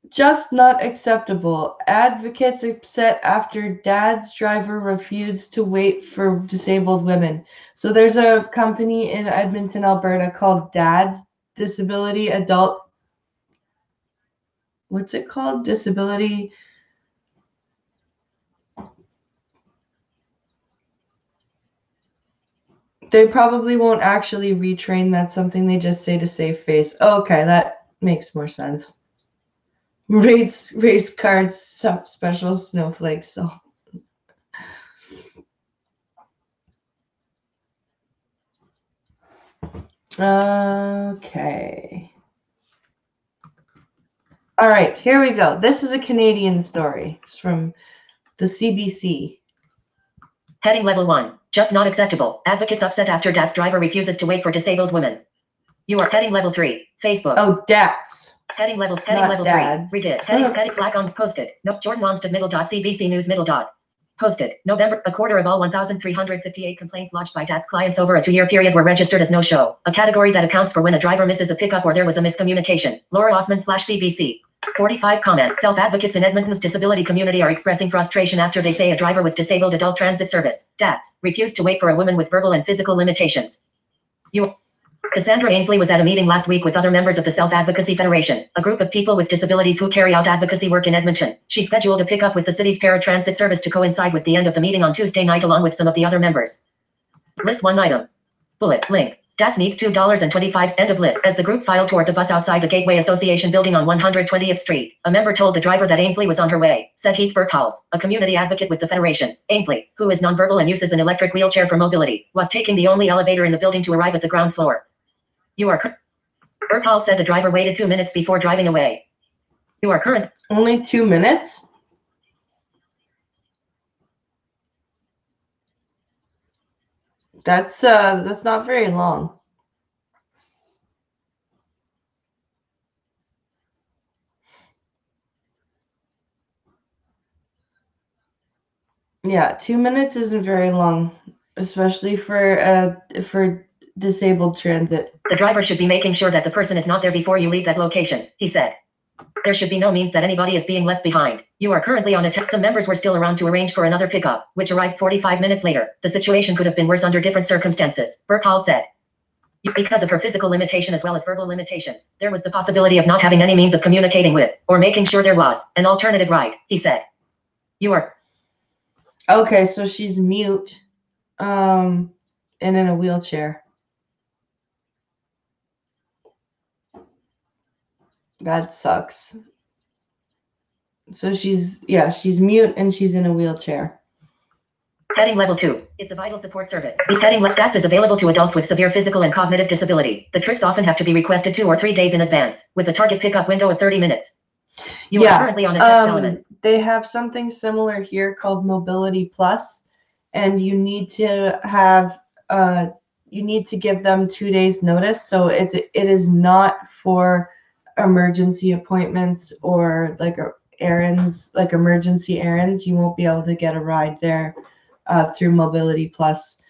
Just not acceptable. Advocates upset after dad's driver refused to wait for disabled women. So there's a company in Edmonton, Alberta called Dad's Disability Adult. What's it called? Disability. They probably won't actually retrain. That's something they just say to save face. Okay, that makes more sense. Race cards, special snowflakes. So. Okay. All right, here we go. This is a Canadian story. It's from the CBC. Heading level 1. Just not acceptable. Advocates upset after dad's driver refuses to wait for disabled women. You are heading level 3. Facebook. Oh, dads. Heading level 3. Redid. Heading black on posted. No, Jordan Wanstead middle dot CBC News middle dot. Posted. November. A quarter of all 1,358 complaints lodged by dad's clients over a 2-year period were registered as no-show, a category that accounts for when a driver misses a pickup or there was a miscommunication. Laura Osman /CBC. 45 comment. Self-advocates in Edmonton's disability community are expressing frustration after they say a driver with disabled adult transit service, DATS, refused to wait for a woman with verbal and physical limitations. Cassandra Ainsley was at a meeting last week with other members of the Self-Advocacy Federation, a group of people with disabilities who carry out advocacy work in Edmonton. She scheduled a pickup with the city's paratransit service to coincide with the end of the meeting on Tuesday night along with some of the other members. List 1 item. Bullet, link. DATS needs $2.25, end of list. As the group filed toward the bus outside the Gateway Association building on 120th Street, a member told the driver that Ainsley was on her way, said Heath Burkhals, a community advocate with the Federation. Ainsley, who is nonverbal and uses an electric wheelchair for mobility, was taking the only elevator in the building to arrive at the ground floor. Burkhals said the driver waited 2 minutes before driving away. You are current. Only 2 minutes? That's not very long. Yeah, 2 minutes isn't very long, especially for disabled transit. The driver should be making sure that the person is not there before you leave that location, he said. There should be no means that anybody is being left behind. You are currently on a test. Some members were still around to arrange for another pickup, which arrived 45 minutes later. The situation could have been worse under different circumstances, Burkhals said. Because of her physical limitation as well as verbal limitations, there was the possibility of not having any means of communicating with, or making sure there was, an alternative ride, he said. You are. Okay, so she's mute, and in a wheelchair. That sucks. So she's mute and she's in a wheelchair. Heading level 2. It's a vital support service. Heading left DATS is available to adults with severe physical and cognitive disability. The trips often have to be requested 2 or 3 days in advance, with a target pickup window of 30 minutes. You are currently on a text element. They have something similar here called Mobility Plus, and you need to have give them 2 days notice. So it is not for emergency appointments or like errands, like emergency errands. You won't be able to get a ride there through Mobility Plus.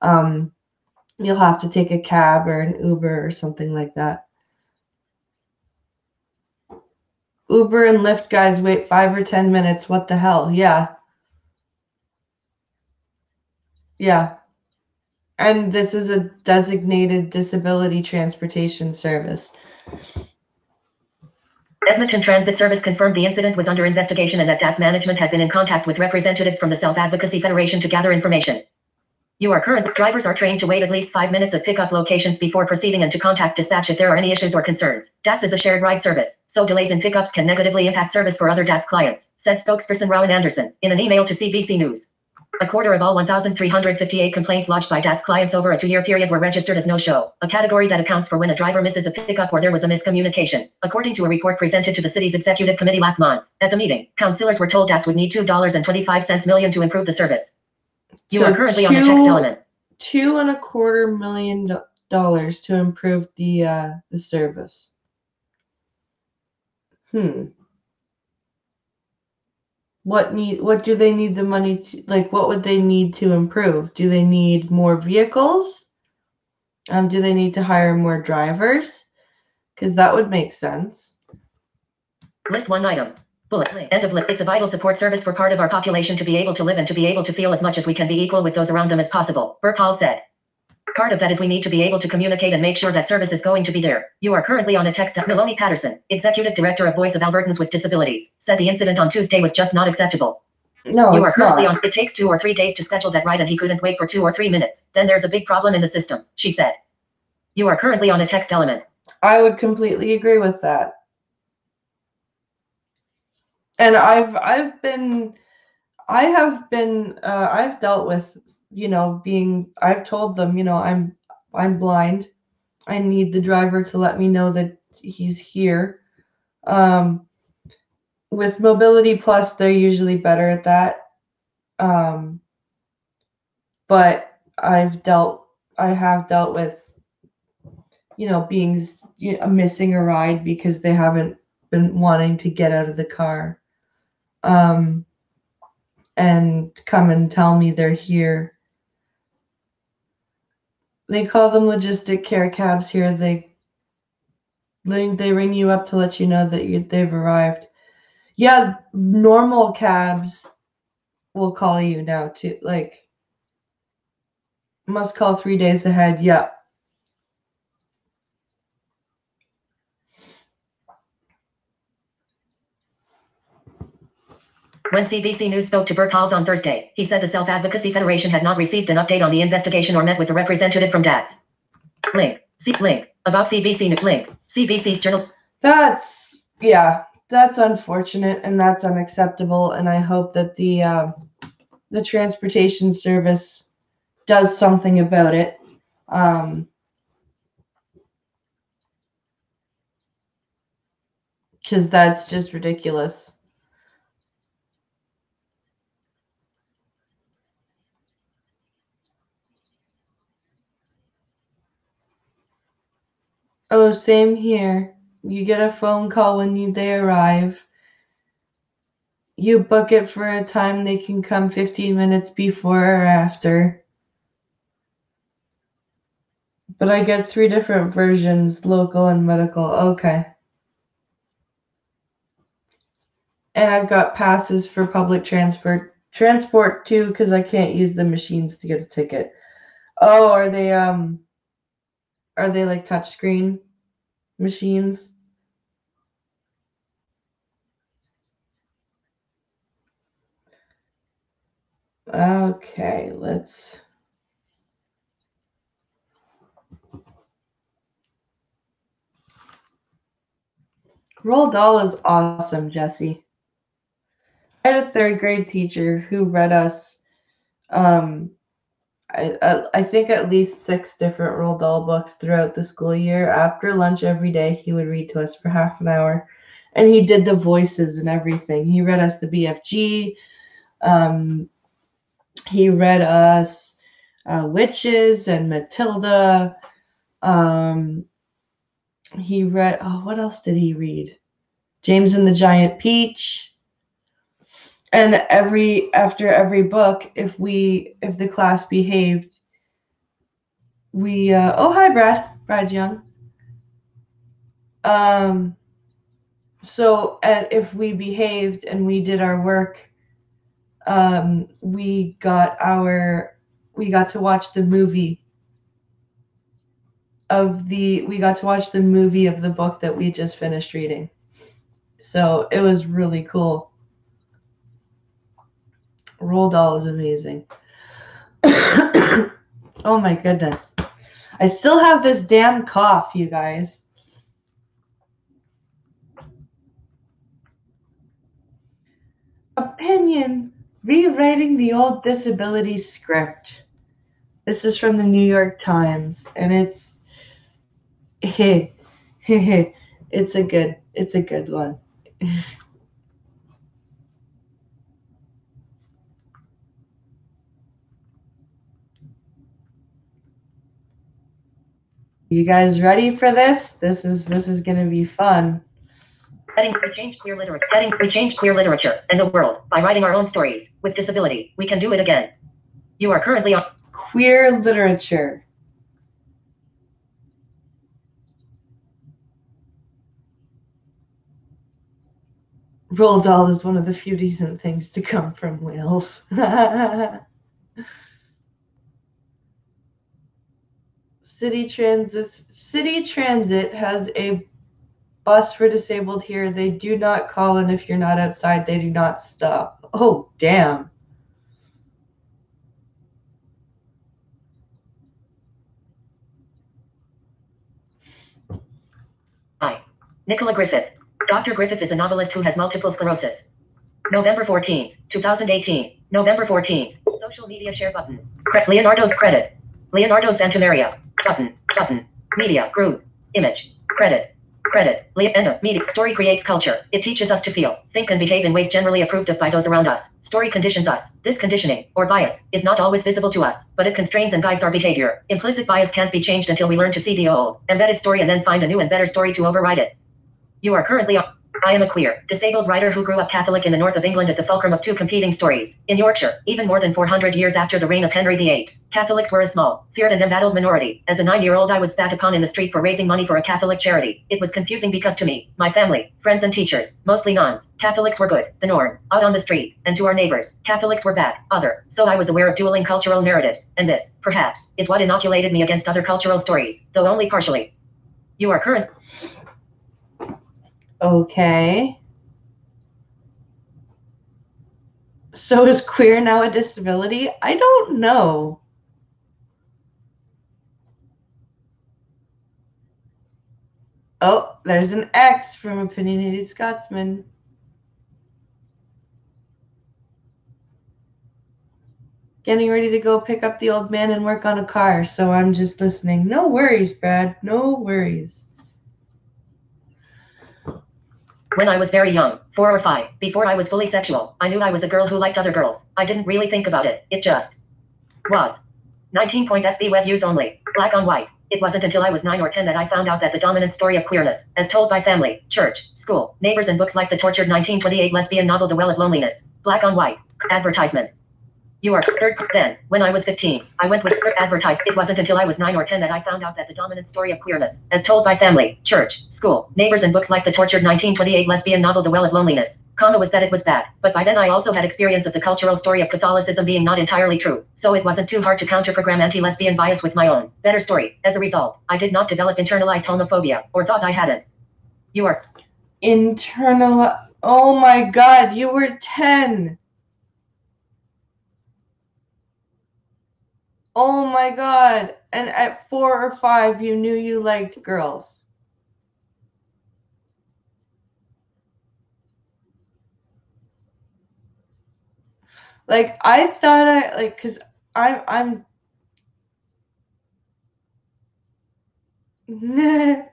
You'll have to take a cab or an Uber or something like that. Uber and Lyft guys wait 5 or 10 minutes. What the hell? Yeah. Yeah. And this is a designated disability transportation service. Edmonton Transit Service confirmed the incident was under investigation and that DATS management had been in contact with representatives from the Self-Advocacy Federation to gather information. Drivers are trained to wait at least 5 minutes at pickup locations before proceeding and to contact dispatch if there are any issues or concerns. DATS is a shared ride service, so delays in pickups can negatively impact service for other DATS clients, said spokesperson Rowan Anderson in an email to CBC News. A quarter of all 1,358 complaints lodged by DATS clients over a 2-year period were registered as no-show, a category that accounts for when a driver misses a pickup or there was a miscommunication, according to a report presented to the city's executive committee last month. At the meeting, councillors were told DATS would need $2.25 million to improve the service. You are currently on the text element. $2.25 million to improve the service. What do they need the money to, like, what would they need to improve? Do they need more vehicles? Do they need to hire more drivers? Because that would make sense. List one item. Bullet. End of list. It's a vital support service for part of our population to be able to live and to be able to feel as much as we can be equal with those around them as possible, Burke Hall said. Part of that is we need to be able to communicate and make sure that service is going to be there. You are currently on a text. Maloney Patterson, Executive Director of Voice of Albertans with Disabilities, said the incident on Tuesday was just not acceptable. No, you are currently on. It takes 2 or 3 days to schedule that ride and he couldn't wait for 2 or 3 minutes. Then there's a big problem in the system, she said. You are currently on a text element. I would completely agree with that. And I've dealt with, I've told them, I'm blind. I need the driver to let me know that he's here. With Mobility Plus, they're usually better at that. But I have dealt with, being missing a ride because they haven't been wanting to get out of the car. And come and tell me they're here. They call them logistic care cabs here. They ring you up to let you know that they've arrived. Yeah, normal cabs will call you now too. Like, must call 3 days ahead. Yep. When CBC News spoke to Burke Halls on Thursday, he said the Self-Advocacy Federation had not received an update on the investigation or met with a representative from DATS. Link. About CBC News. Link. CBC's journal. That's unfortunate and that's unacceptable. And I hope that the transportation service does something about it. Because that's just ridiculous. Oh, same here. You get a phone call when they arrive. You book it for a time they can come 15 minutes before or after. But I get 3 different versions, local and medical. Okay. And I've got passes for public transport too, because I can't use the machines to get a ticket. Oh, are they like touchscreen machines? Okay, let's. Roald Dahl is awesome, Jesse. I had a 3rd grade teacher who read us, I think at least 6 different Roald Dahl books throughout the school year. After lunch every day, he would read to us for half an hour, and he did the voices and everything. He read us the BFG. He read us Witches and Matilda. He read, what else did he read? James and the Giant Peach. And after every book, if the class behaved, we hi Brad Young. So if we behaved and we did our work, we got to watch the movie of the book that we just finished reading. So it was really cool. Roald Dahl is amazing. Oh my goodness. I still have this damn cough, you guys. Opinion: rewriting the old disability script. This is from the New York Times, and it's it's a good one. You guys ready for this? This is gonna be fun. We change queer literature and the world by writing our own stories with disability. We can do it again. You are currently on queer literature. Roald Dahl is one of the few decent things to come from Wales. City Transit has a bus for disabled here. They do not call in if you're not outside. They do not stop. Oh, damn. Hi. Nicola Griffith. Dr. Griffith is a novelist who has multiple sclerosis. November 14th, 2018. November 14th. Social media share buttons. Leonardo's credit. Leonardo Santamaria. Button. Media. Group. Image. Credit. End. Media. Story creates culture. It teaches us to feel, think, and behave in ways generally approved of by those around us. Story conditions us. This conditioning, or bias, is not always visible to us, but it constrains and guides our behavior. Implicit bias can't be changed until we learn to see the old, embedded story and then find a new and better story to override it. You are currently on. I am a queer, disabled writer who grew up Catholic in the north of England at the fulcrum of two competing stories. In Yorkshire, even more than 400 years after the reign of Henry VIII, Catholics were a small, feared and embattled minority. As a 9-year-old, I was spat upon in the street for raising money for a Catholic charity. It was confusing because to me, my family, friends and teachers, mostly nuns, Catholics were good, the norm, out on the street, and to our neighbors, Catholics were bad, other. So I was aware of dueling cultural narratives, and this, perhaps, is what inoculated me against other cultural stories, though only partially. You are current. Okay. So is queer now a disability? I don't know. Oh, there's an X from Opinionated Scotsman. Getting ready to go pick up the old man and work on a car, so I'm just listening. No worries, Brad. No worries. When I was very young, 4 or 5, before I was fully sexual, I knew I was a girl who liked other girls. I didn't really think about it. It just was. 19.FB web use only. Black on white. It wasn't until I was 9 or 10 that I found out that the dominant story of queerness, as told by family, church, school, neighbors and books like the tortured 1928 lesbian novel The Well of Loneliness. Black on white. Advertisement. You are third. Then, when I was 15, I went with advertised. It wasn't until I was 9 or 10 that I found out that the dominant story of queerness, as told by family, church, school, neighbors and books like the tortured 1928 lesbian novel The Well of Loneliness, was that it was bad. But by then I also had experience of the cultural story of Catholicism being not entirely true, so it wasn't too hard to counter-program anti-lesbian bias with my own, better story. As a result, I did not develop internalized homophobia, or thought I hadn't. You are internal. Oh my God, you were 10. Oh my God. And at 4 or 5, you knew you liked girls. Like, I thought because I'm new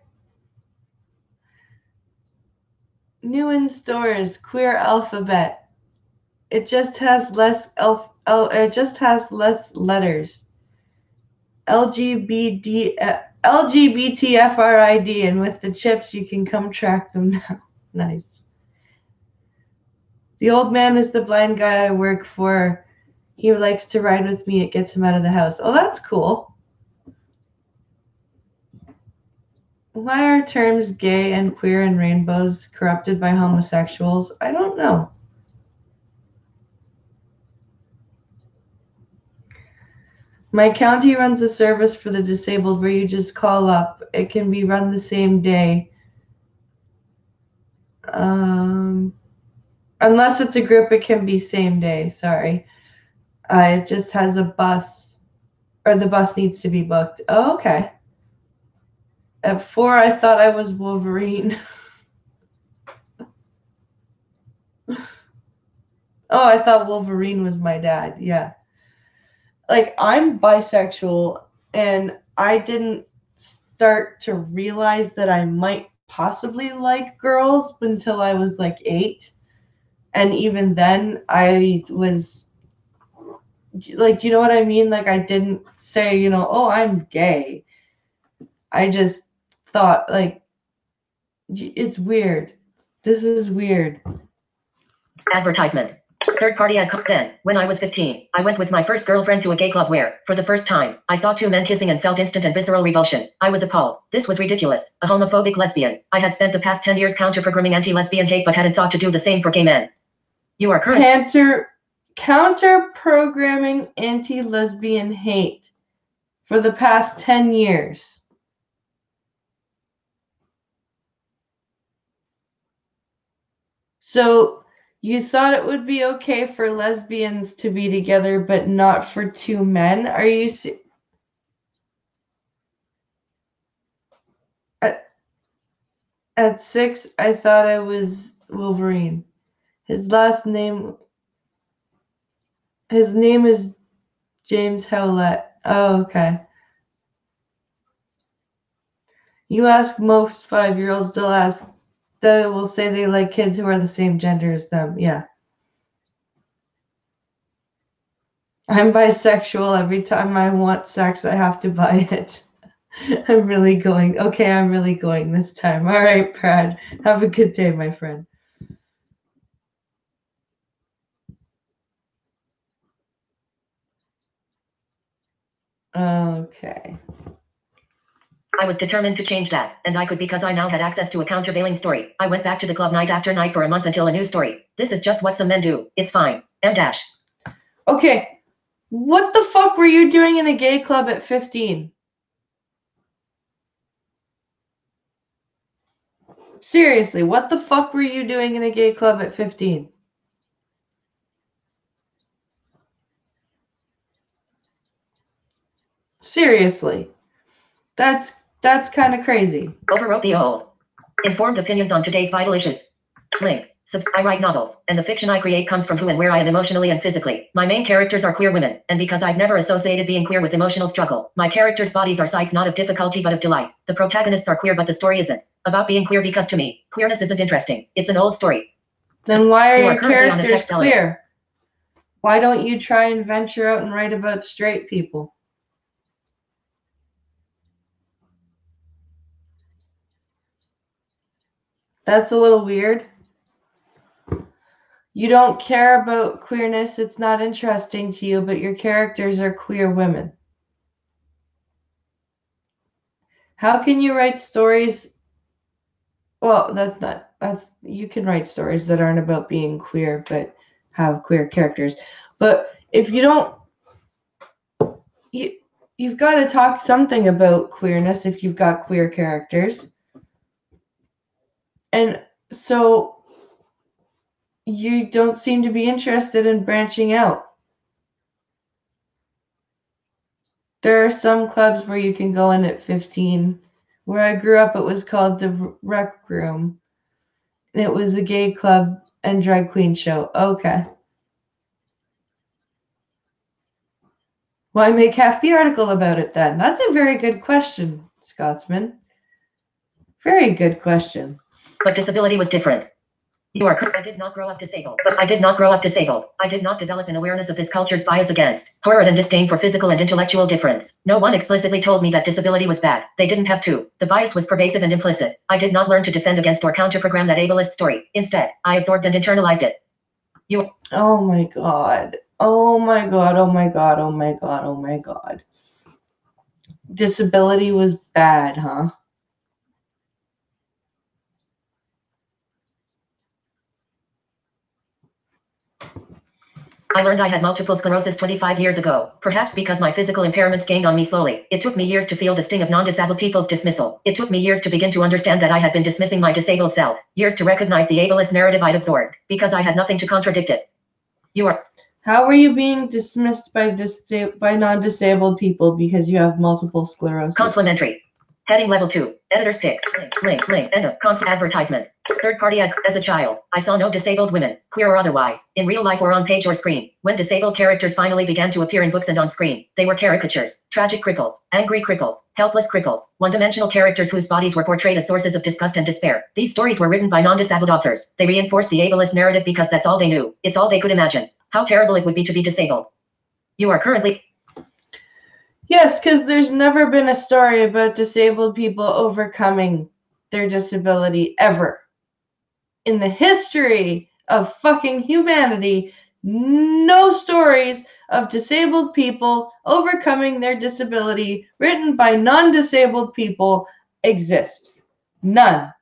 in stores, queer alphabet. It just has less it just has less letters. LGBTFRID, and with the chips you can come track them now. Nice. The old man is the blind guy I work for. He likes to ride with me. It gets him out of the house. Oh, that's cool. Why are terms gay and queer and rainbows corrupted by homosexuals? I don't know. My county runs a service for the disabled where you just call up. It can be run the same day. Unless it's a group, it can be same day. Sorry. It just has a bus. Or the bus needs to be booked. Oh, okay. At 4, I thought I was Wolverine. Oh, I thought Wolverine was my dad. Yeah. Like, I'm bisexual, and I didn't start to realize that I might possibly like girls until I was like 8. And even then, I was like, do you know what I mean? Like, I didn't say, oh, I'm gay. I just thought, like, it's weird. This is weird. Advertisement. Third party ad. Then, when I was 15, I went with my first girlfriend to a gay club where, for the first time, I saw 2 men kissing and felt instant and visceral revulsion. I was appalled. This was ridiculous. A homophobic lesbian. I had spent the past 10 years counter-programming anti-lesbian hate but hadn't thought to do the same for gay men. You are correct. Counter-programming anti-lesbian hate for the past 10 years. So you thought it would be okay for lesbians to be together, but not for 2 men? Are you at 6, I thought I was Wolverine. His name is James Howlett. Oh, okay. You ask most 5-year-olds, they will say they like kids who are the same gender as them. Yeah. I'm bisexual. Every time I want sex, I have to buy it. I'm really going this time. All right, Brad. Have a good day, my friend. Okay. I was determined to change that, and I could because I now had access to a countervailing story. I went back to the club night after night for a month until a new story. This is just what some men do. It's fine. M dash. Okay. What the fuck were you doing in a gay club at 15? Seriously, what the fuck were you doing in a gay club at 15? Seriously. That's kind of crazy. Overwrote the old. Informed opinions on today's vital issues. Link. I write novels, and the fiction I create comes from who and where I am emotionally and physically. My main characters are queer women, and because I've never associated being queer with emotional struggle, my characters' bodies are sites not of difficulty but of delight. The protagonists are queer, but the story isn't about being queer because to me, queerness isn't interesting. It's an old story. Then why are your characters queer? Why don't you try and venture out and write about straight people? That's a little weird. You don't care about queerness, it's not interesting to you, but your characters are queer women. How can you write stories? Well, you can write stories that aren't about being queer, but have queer characters. But if you don't, you've got to talk something about queerness if you've got queer characters. And so you don't seem to be interested in branching out. There are some clubs where you can go in at 15. Where I grew up, it was called the Rec Room. And it was a gay club and drag queen show. Okay. Why make half the article about it then? That's a very good question, Scotsman. Very good question. But disability was different. You are correct. I did not grow up disabled. But I did not grow up disabled. I did not develop an awareness of this culture's bias against, horror and disdain for physical and intellectual difference. No one explicitly told me that disability was bad. They didn't have to. The bias was pervasive and implicit. I did not learn to defend against or counter-program that ableist story. Instead, I absorbed and internalized it. Oh my God. Oh my God. Oh my God. Oh my God. Oh my God. Disability was bad, huh? I learned I had multiple sclerosis 25 years ago, perhaps because my physical impairments gained on me slowly. It took me years to feel the sting of non-disabled people's dismissal. It took me years to begin to understand that I had been dismissing my disabled self, years to recognize the ableist narrative I'd absorbed, because I had nothing to contradict it. How are you being dismissed by non-disabled people because you have multiple sclerosis? Complimentary. Heading level 2. Editor's pick. Link. End of prompt advertisement. Third party ad. As a child, I saw no disabled women, queer or otherwise, in real life or on page or screen. When disabled characters finally began to appear in books and on screen, they were caricatures, tragic cripples, angry cripples, helpless cripples, one-dimensional characters whose bodies were portrayed as sources of disgust and despair. These stories were written by non-disabled authors. They reinforced the ableist narrative because that's all they knew. It's all they could imagine. How terrible it would be to be disabled. You are currently... Yes, because there's never been a story about disabled people overcoming their disability ever. In the history of fucking humanity, no stories of disabled people overcoming their disability written by non-disabled people exist. None.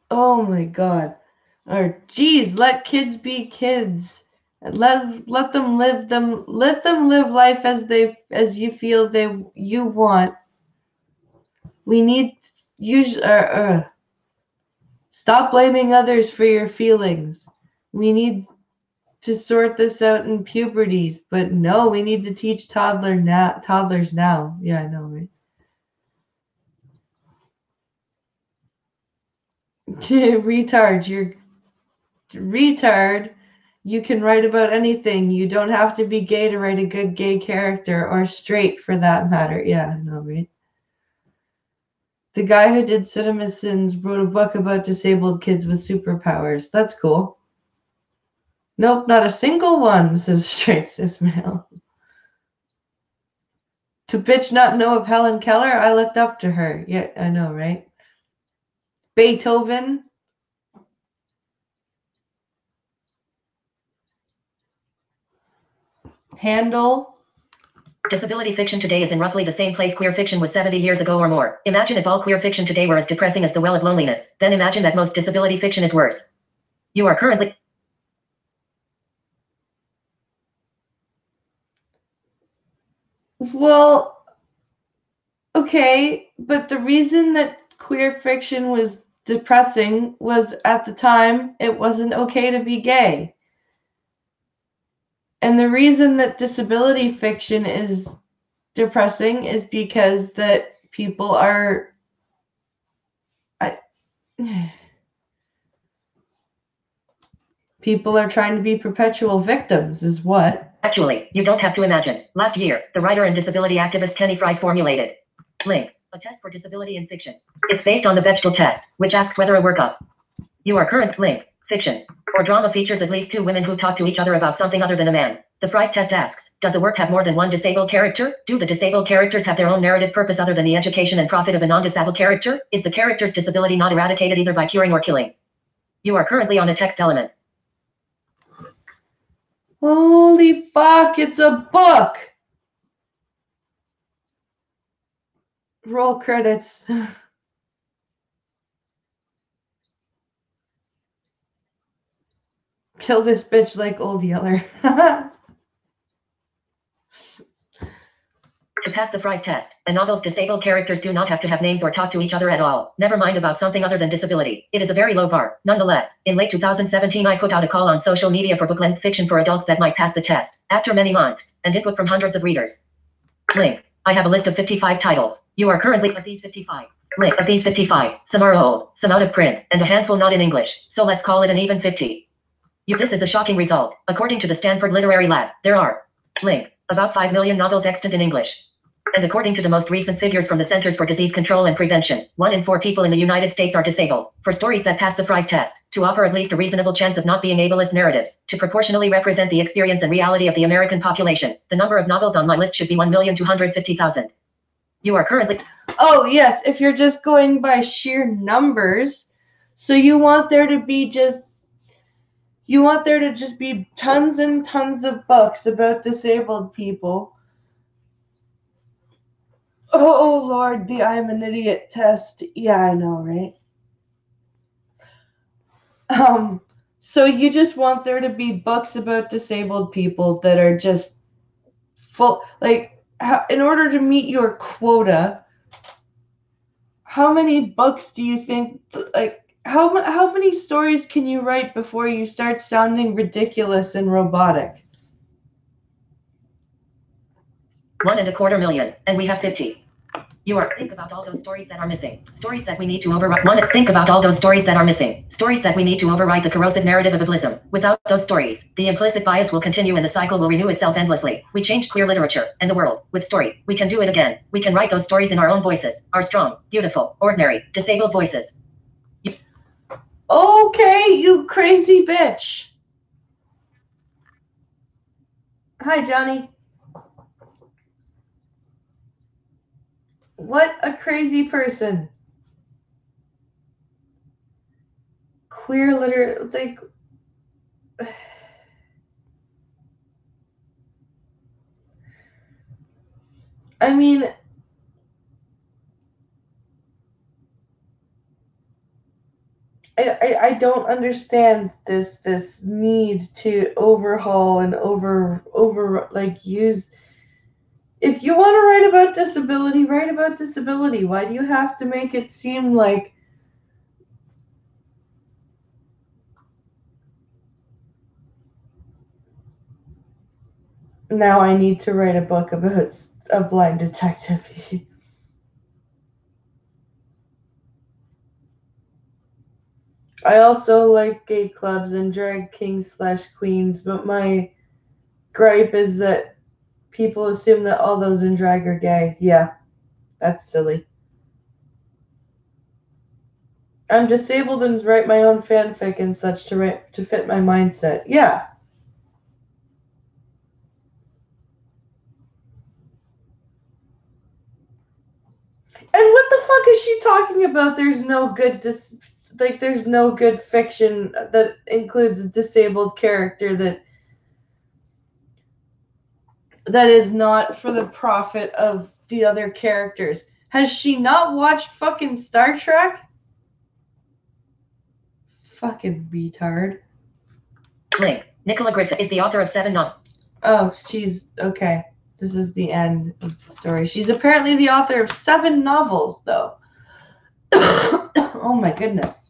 Oh my God. Or geez, let kids be kids. Let them live life as you feel you want. We need stop blaming others for your feelings. We need to sort this out in puberties, but no, we need to teach toddlers now. Yeah, I know, right? You're retard. You can write about anything. You don't have to be gay to write a good gay character, or straight for that matter. Yeah, I know, right? The guy who did Cinema Sins wrote a book about disabled kids with superpowers. That's cool. Nope, not a single one, says Straight Cis Male. To bitch not know of Helen Keller, I looked up to her. Yeah, I know, right? Beethoven. Handel. Disability fiction today is in roughly the same place queer fiction was 70 years ago or more. Imagine if all queer fiction today were as depressing as The Well of Loneliness. Then imagine that most disability fiction is worse. You are currently... Well, okay, but the reason that queer fiction was depressing was at the time it wasn't okay to be gay. And the reason that disability fiction is depressing is because that people are people are trying to be perpetual victims is what. Actually, you don't have to imagine. Last year, the writer and disability activist Kenny Fries formulated Link, a test for disability in fiction. It's based on the Bechdel test, which asks whether a work of you are current Link, fiction, or drama features at least two women who talk to each other about something other than a man. The Fries test asks, does a work have more than one disabled character? Do the disabled characters have their own narrative purpose other than the education and profit of a non-disabled character? Is the character's disability not eradicated either by curing or killing? You are currently on a text element. Holy fuck, it's a book! Roll credits. Kill this bitch like Old Yeller. To pass the Fries test, a novel's disabled characters do not have to have names or talk to each other at all. Never mind about something other than disability. It is a very low bar. Nonetheless, in late 2017 I put out a call on social media for book-length fiction for adults that might pass the test. After many months, and input from hundreds of readers. Link. I have a list of 55 titles. You are currently at these 55. Link. Of these 55, some are old, some out of print, and a handful not in English. So let's call it an even 50. This is a shocking result. According to the Stanford Literary Lab, there are Link. About 5 million novels extant in English. And according to the most recent figures from the Centers for Disease Control and Prevention, 1 in 4 people in the United States are disabled. For stories that pass the Fries test, to offer at least a reasonable chance of not being ableist narratives, to proportionally represent the experience and reality of the American population, the number of novels on my list should be 1,250,000. You are currently... Oh, yes, if you're just going by sheer numbers. So you want there to just be tons and tons of books about disabled people. Oh, Lord, the I'm an idiot test. Yeah, I know, right? So you just want there to be books about disabled people that are just full, like, in order to meet your quota, how many books do you think, like, how many stories can you write before you start sounding ridiculous and robotic? 1.25 million, and we have 50. Think about all those stories that are missing. Stories that we need to overwrite. Think about all those stories that are missing. Stories that we need to overwrite the corrosive narrative of ableism. Without those stories, the implicit bias will continue and the cycle will renew itself endlessly. We changed queer literature and the world with story. We can do it again. We can write those stories in our own voices. Our strong, beautiful, ordinary, disabled voices. Okay, you crazy bitch. Hi, Johnny. What a crazy person. Queer liter, like, I mean, I don't understand this need to overhaul and over like use. If you want to write about disability, write about disability. Why do you have to make it seem like now I need to write a book about a blind detective? I also like gay clubs and drag kings/queens, but my gripe is that people assume that all those in drag are gay. Yeah, that's silly. I'm disabled and write my own fanfic and such to fit my mindset. Yeah. And what the fuck is she talking about? There's no good there's no good fiction that includes a disabled character that is not for the profit of the other characters. Has she not watched fucking Star Trek? Fucking retard. Link. Nicola Griffith is the author of 7 novels. Oh, she's okay. This is the end of the story. She's apparently the author of 7 novels, though. Oh my goodness.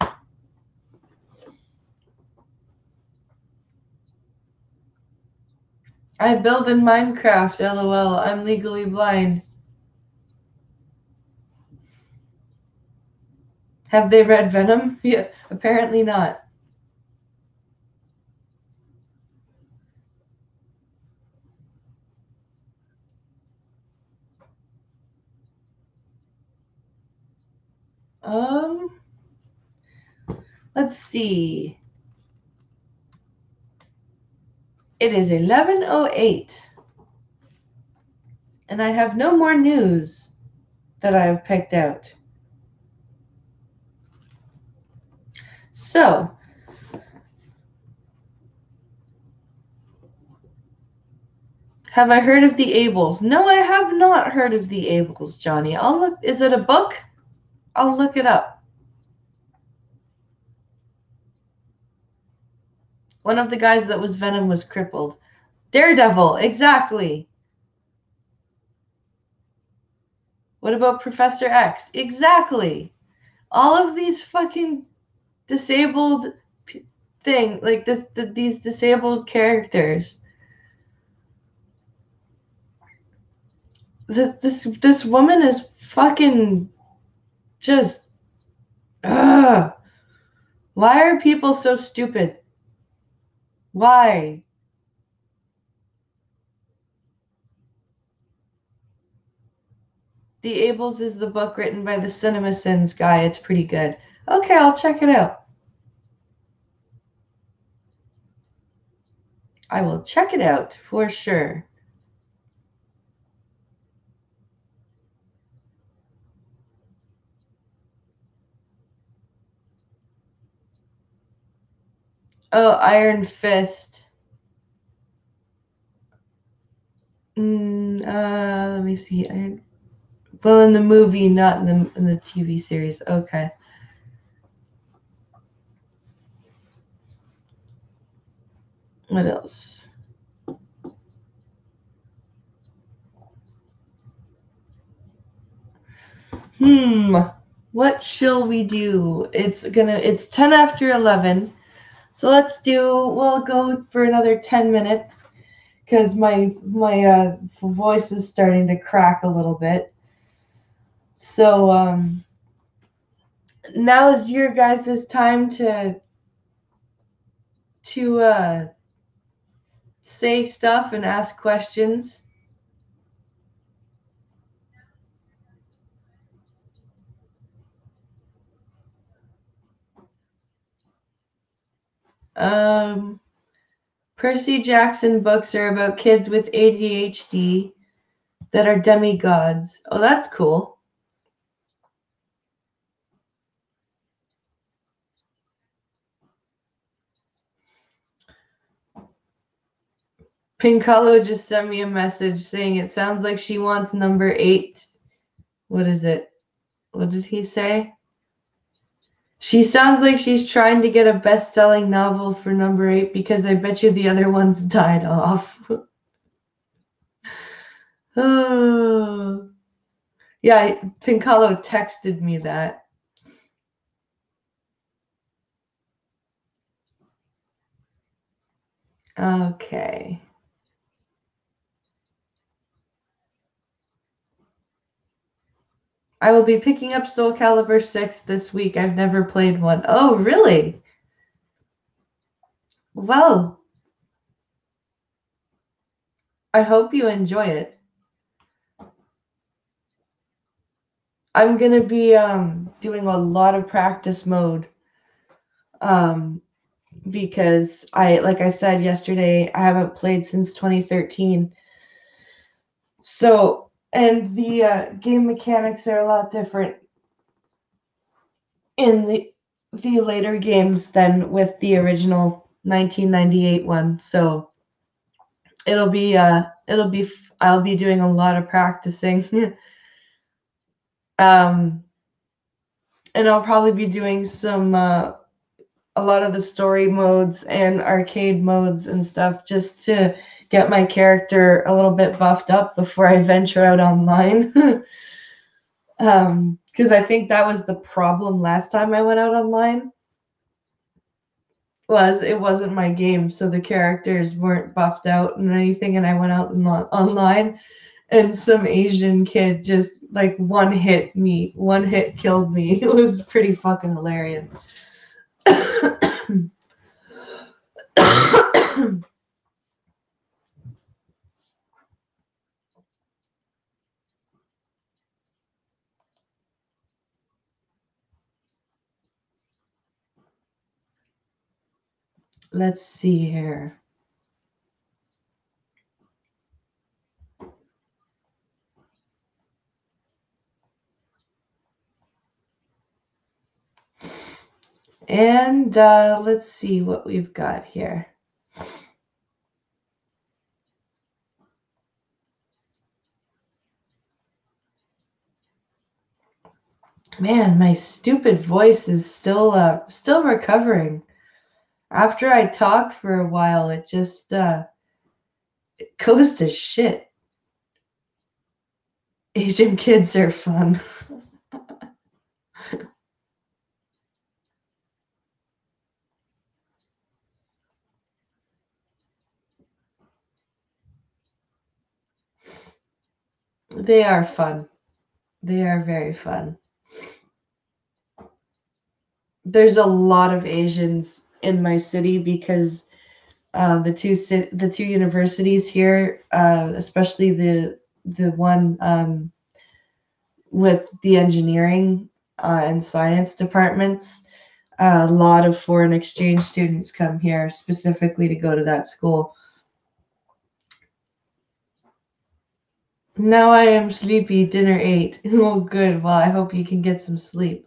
I build in Minecraft, lol. I'm legally blind. Have they read Venom? Yeah, apparently not. Let's see. It is 11:08, and I have no more news that I have picked out. So, have I heard of the Ables? No, I have not heard of the Ables, Johnny. I'll look. Is it a book? I'll look it up. One of the guys that was Venom was crippled. Daredevil, exactly. What about Professor X? Exactly. All of these fucking disabled like these disabled characters. This woman is fucking just. Ugh. Why are people so stupid? Why? The Ables is the book written by the Cinema Sins guy. It's pretty good. Okay, I'll check it out. I will check it out for sure. Oh, Iron Fist. Let me see. Well, in the movie, not in the TV series. Okay. What else? What shall we do? It's 10 after 11. So we'll go for another 10 minutes because my voice is starting to crack a little bit. So now is your guys' time to say stuff and ask questions. Um, Percy Jackson books are about kids with ADHD that are demigods. Oh, that's cool. Pincalo just sent me a message saying it sounds like she wants number 8. What is it? What did he say? She sounds like she's trying to get a best-selling novel for number 8 because I bet you the other ones died off. Oh. Yeah, Pincalo texted me that. Okay. I will be picking up Soul Calibur 6 this week. I've never played one. Oh, really? Well, I hope you enjoy it. I'm going to be doing a lot of practice mode because like I said yesterday, I haven't played since 2013. So, and the game mechanics are a lot different in the later games than with the original 1998 one. So, I'll be doing a lot of practicing. And I'll probably be doing a lot of the story modes and arcade modes and stuff just to get my character a little bit buffed up before I venture out online. Because I think that was the problem last time I went out online. It wasn't my game, so the characters weren't buffed out and anything, and I went out online, and some Asian kid just like one hit killed me. It was pretty fucking hilarious. Let's see here. And let's see what we've got here. Man, my stupid voice is still recovering. After I talk for a while, it just it goes to shit. Asian kids are fun. They are fun. They are very fun. There's a lot of Asians in my city because the two universities here, especially the one with the engineering and science departments, a lot of foreign exchange students come here specifically to go to that school. Now I am sleepy. Dinner 8. Oh, good. Well, I hope you can get some sleep.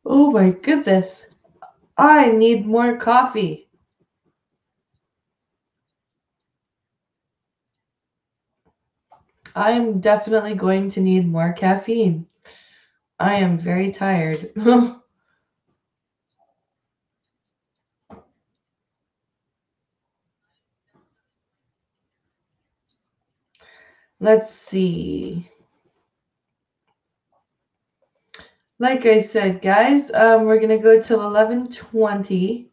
Oh my goodness. I need more coffee. I'm definitely going to need more caffeine. I am very tired. Let's see. Like I said, guys, we're going to go till 11:20.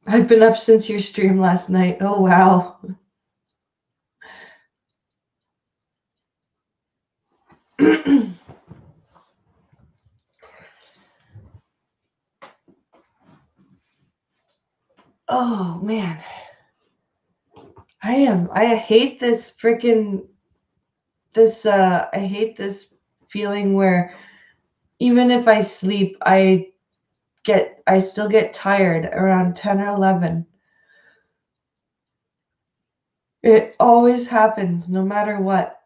I've been up since your stream last night. Oh, wow. Oh, man. I hate this freaking, I hate this feeling where even if I sleep, I still get tired around 10 or 11. It always happens, no matter what.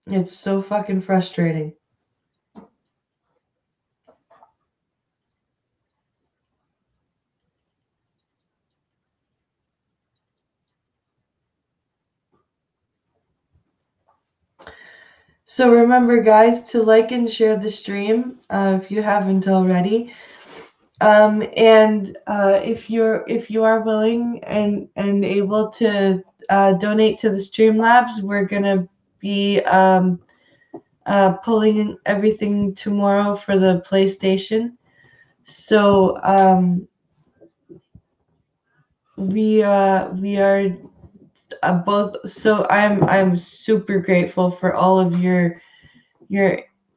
It's so fucking frustrating. So remember, guys, to like and share the stream if you haven't already. And if you are willing and able to donate to the Streamlabs, we're gonna be pulling everything tomorrow for the PlayStation. So we are both. So I'm super grateful for all of your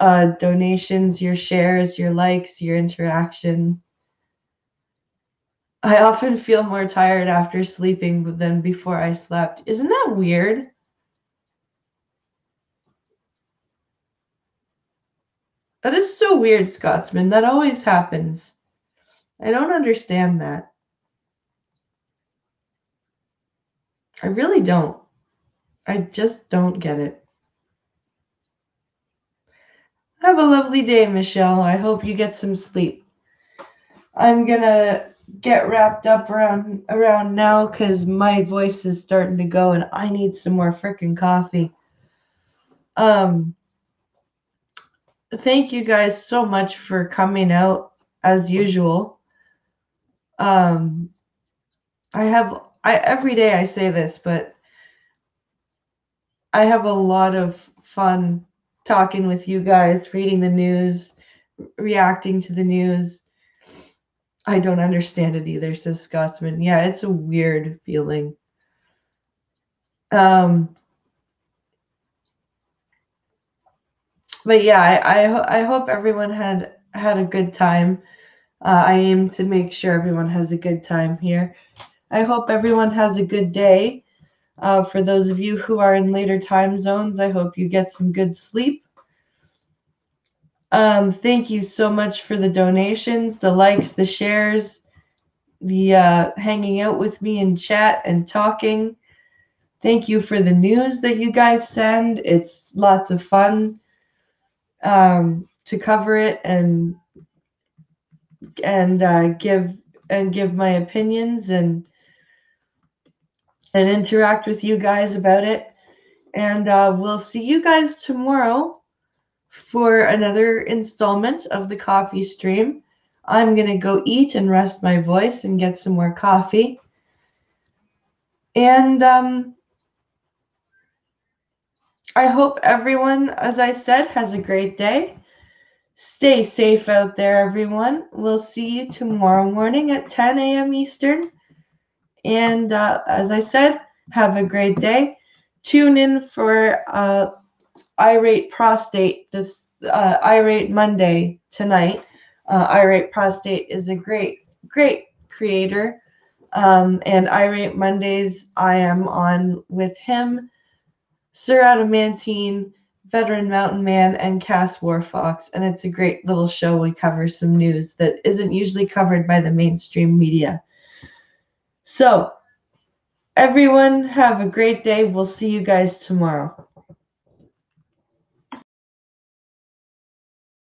donations, your shares, your likes, your interaction. I often feel more tired after sleeping than before I slept. Isn't that weird? That is so weird, Scotsman. That always happens. I don't understand that. I really don't. I just don't get it. Have a lovely day, Michelle. I hope you get some sleep. I'm gonna get wrapped up around now because my voice is starting to go and I need some more freaking coffee. Thank you guys so much for coming out as usual. I every day I say this, but I have a lot of fun talking with you guys, reading the news, reacting to the news. I don't understand it either, says Scotsman. Yeah, it's a weird feeling. But yeah, I hope everyone had a good time. I aim to make sure everyone has a good time here. I hope everyone has a good day. For those of you who are in later time zones, I hope you get some good sleep. Thank you so much for the donations, the likes, the shares, the hanging out with me in chat and talking. Thank you for the news that you guys send. It's lots of fun to cover it and give my opinions and interact with you guys about it. And we'll see you guys tomorrow for another installment of the coffee stream. I'm going to go eat and rest my voice and get some more coffee. And I hope everyone, as I said, has a great day. Stay safe out there, everyone. We'll see you tomorrow morning at 10 a.m. Eastern. And as I said, have a great day. Tune in for Irate Prostate, this Irate Monday tonight. Irate Prostate is a great creator. And Irate Mondays, I am on with him, Sir Adamantine, Veteran Mountain Man, and Cass Warfox. And it's a great little show. We cover some news that isn't usually covered by the mainstream media. So, everyone, have a great day. We'll see you guys tomorrow.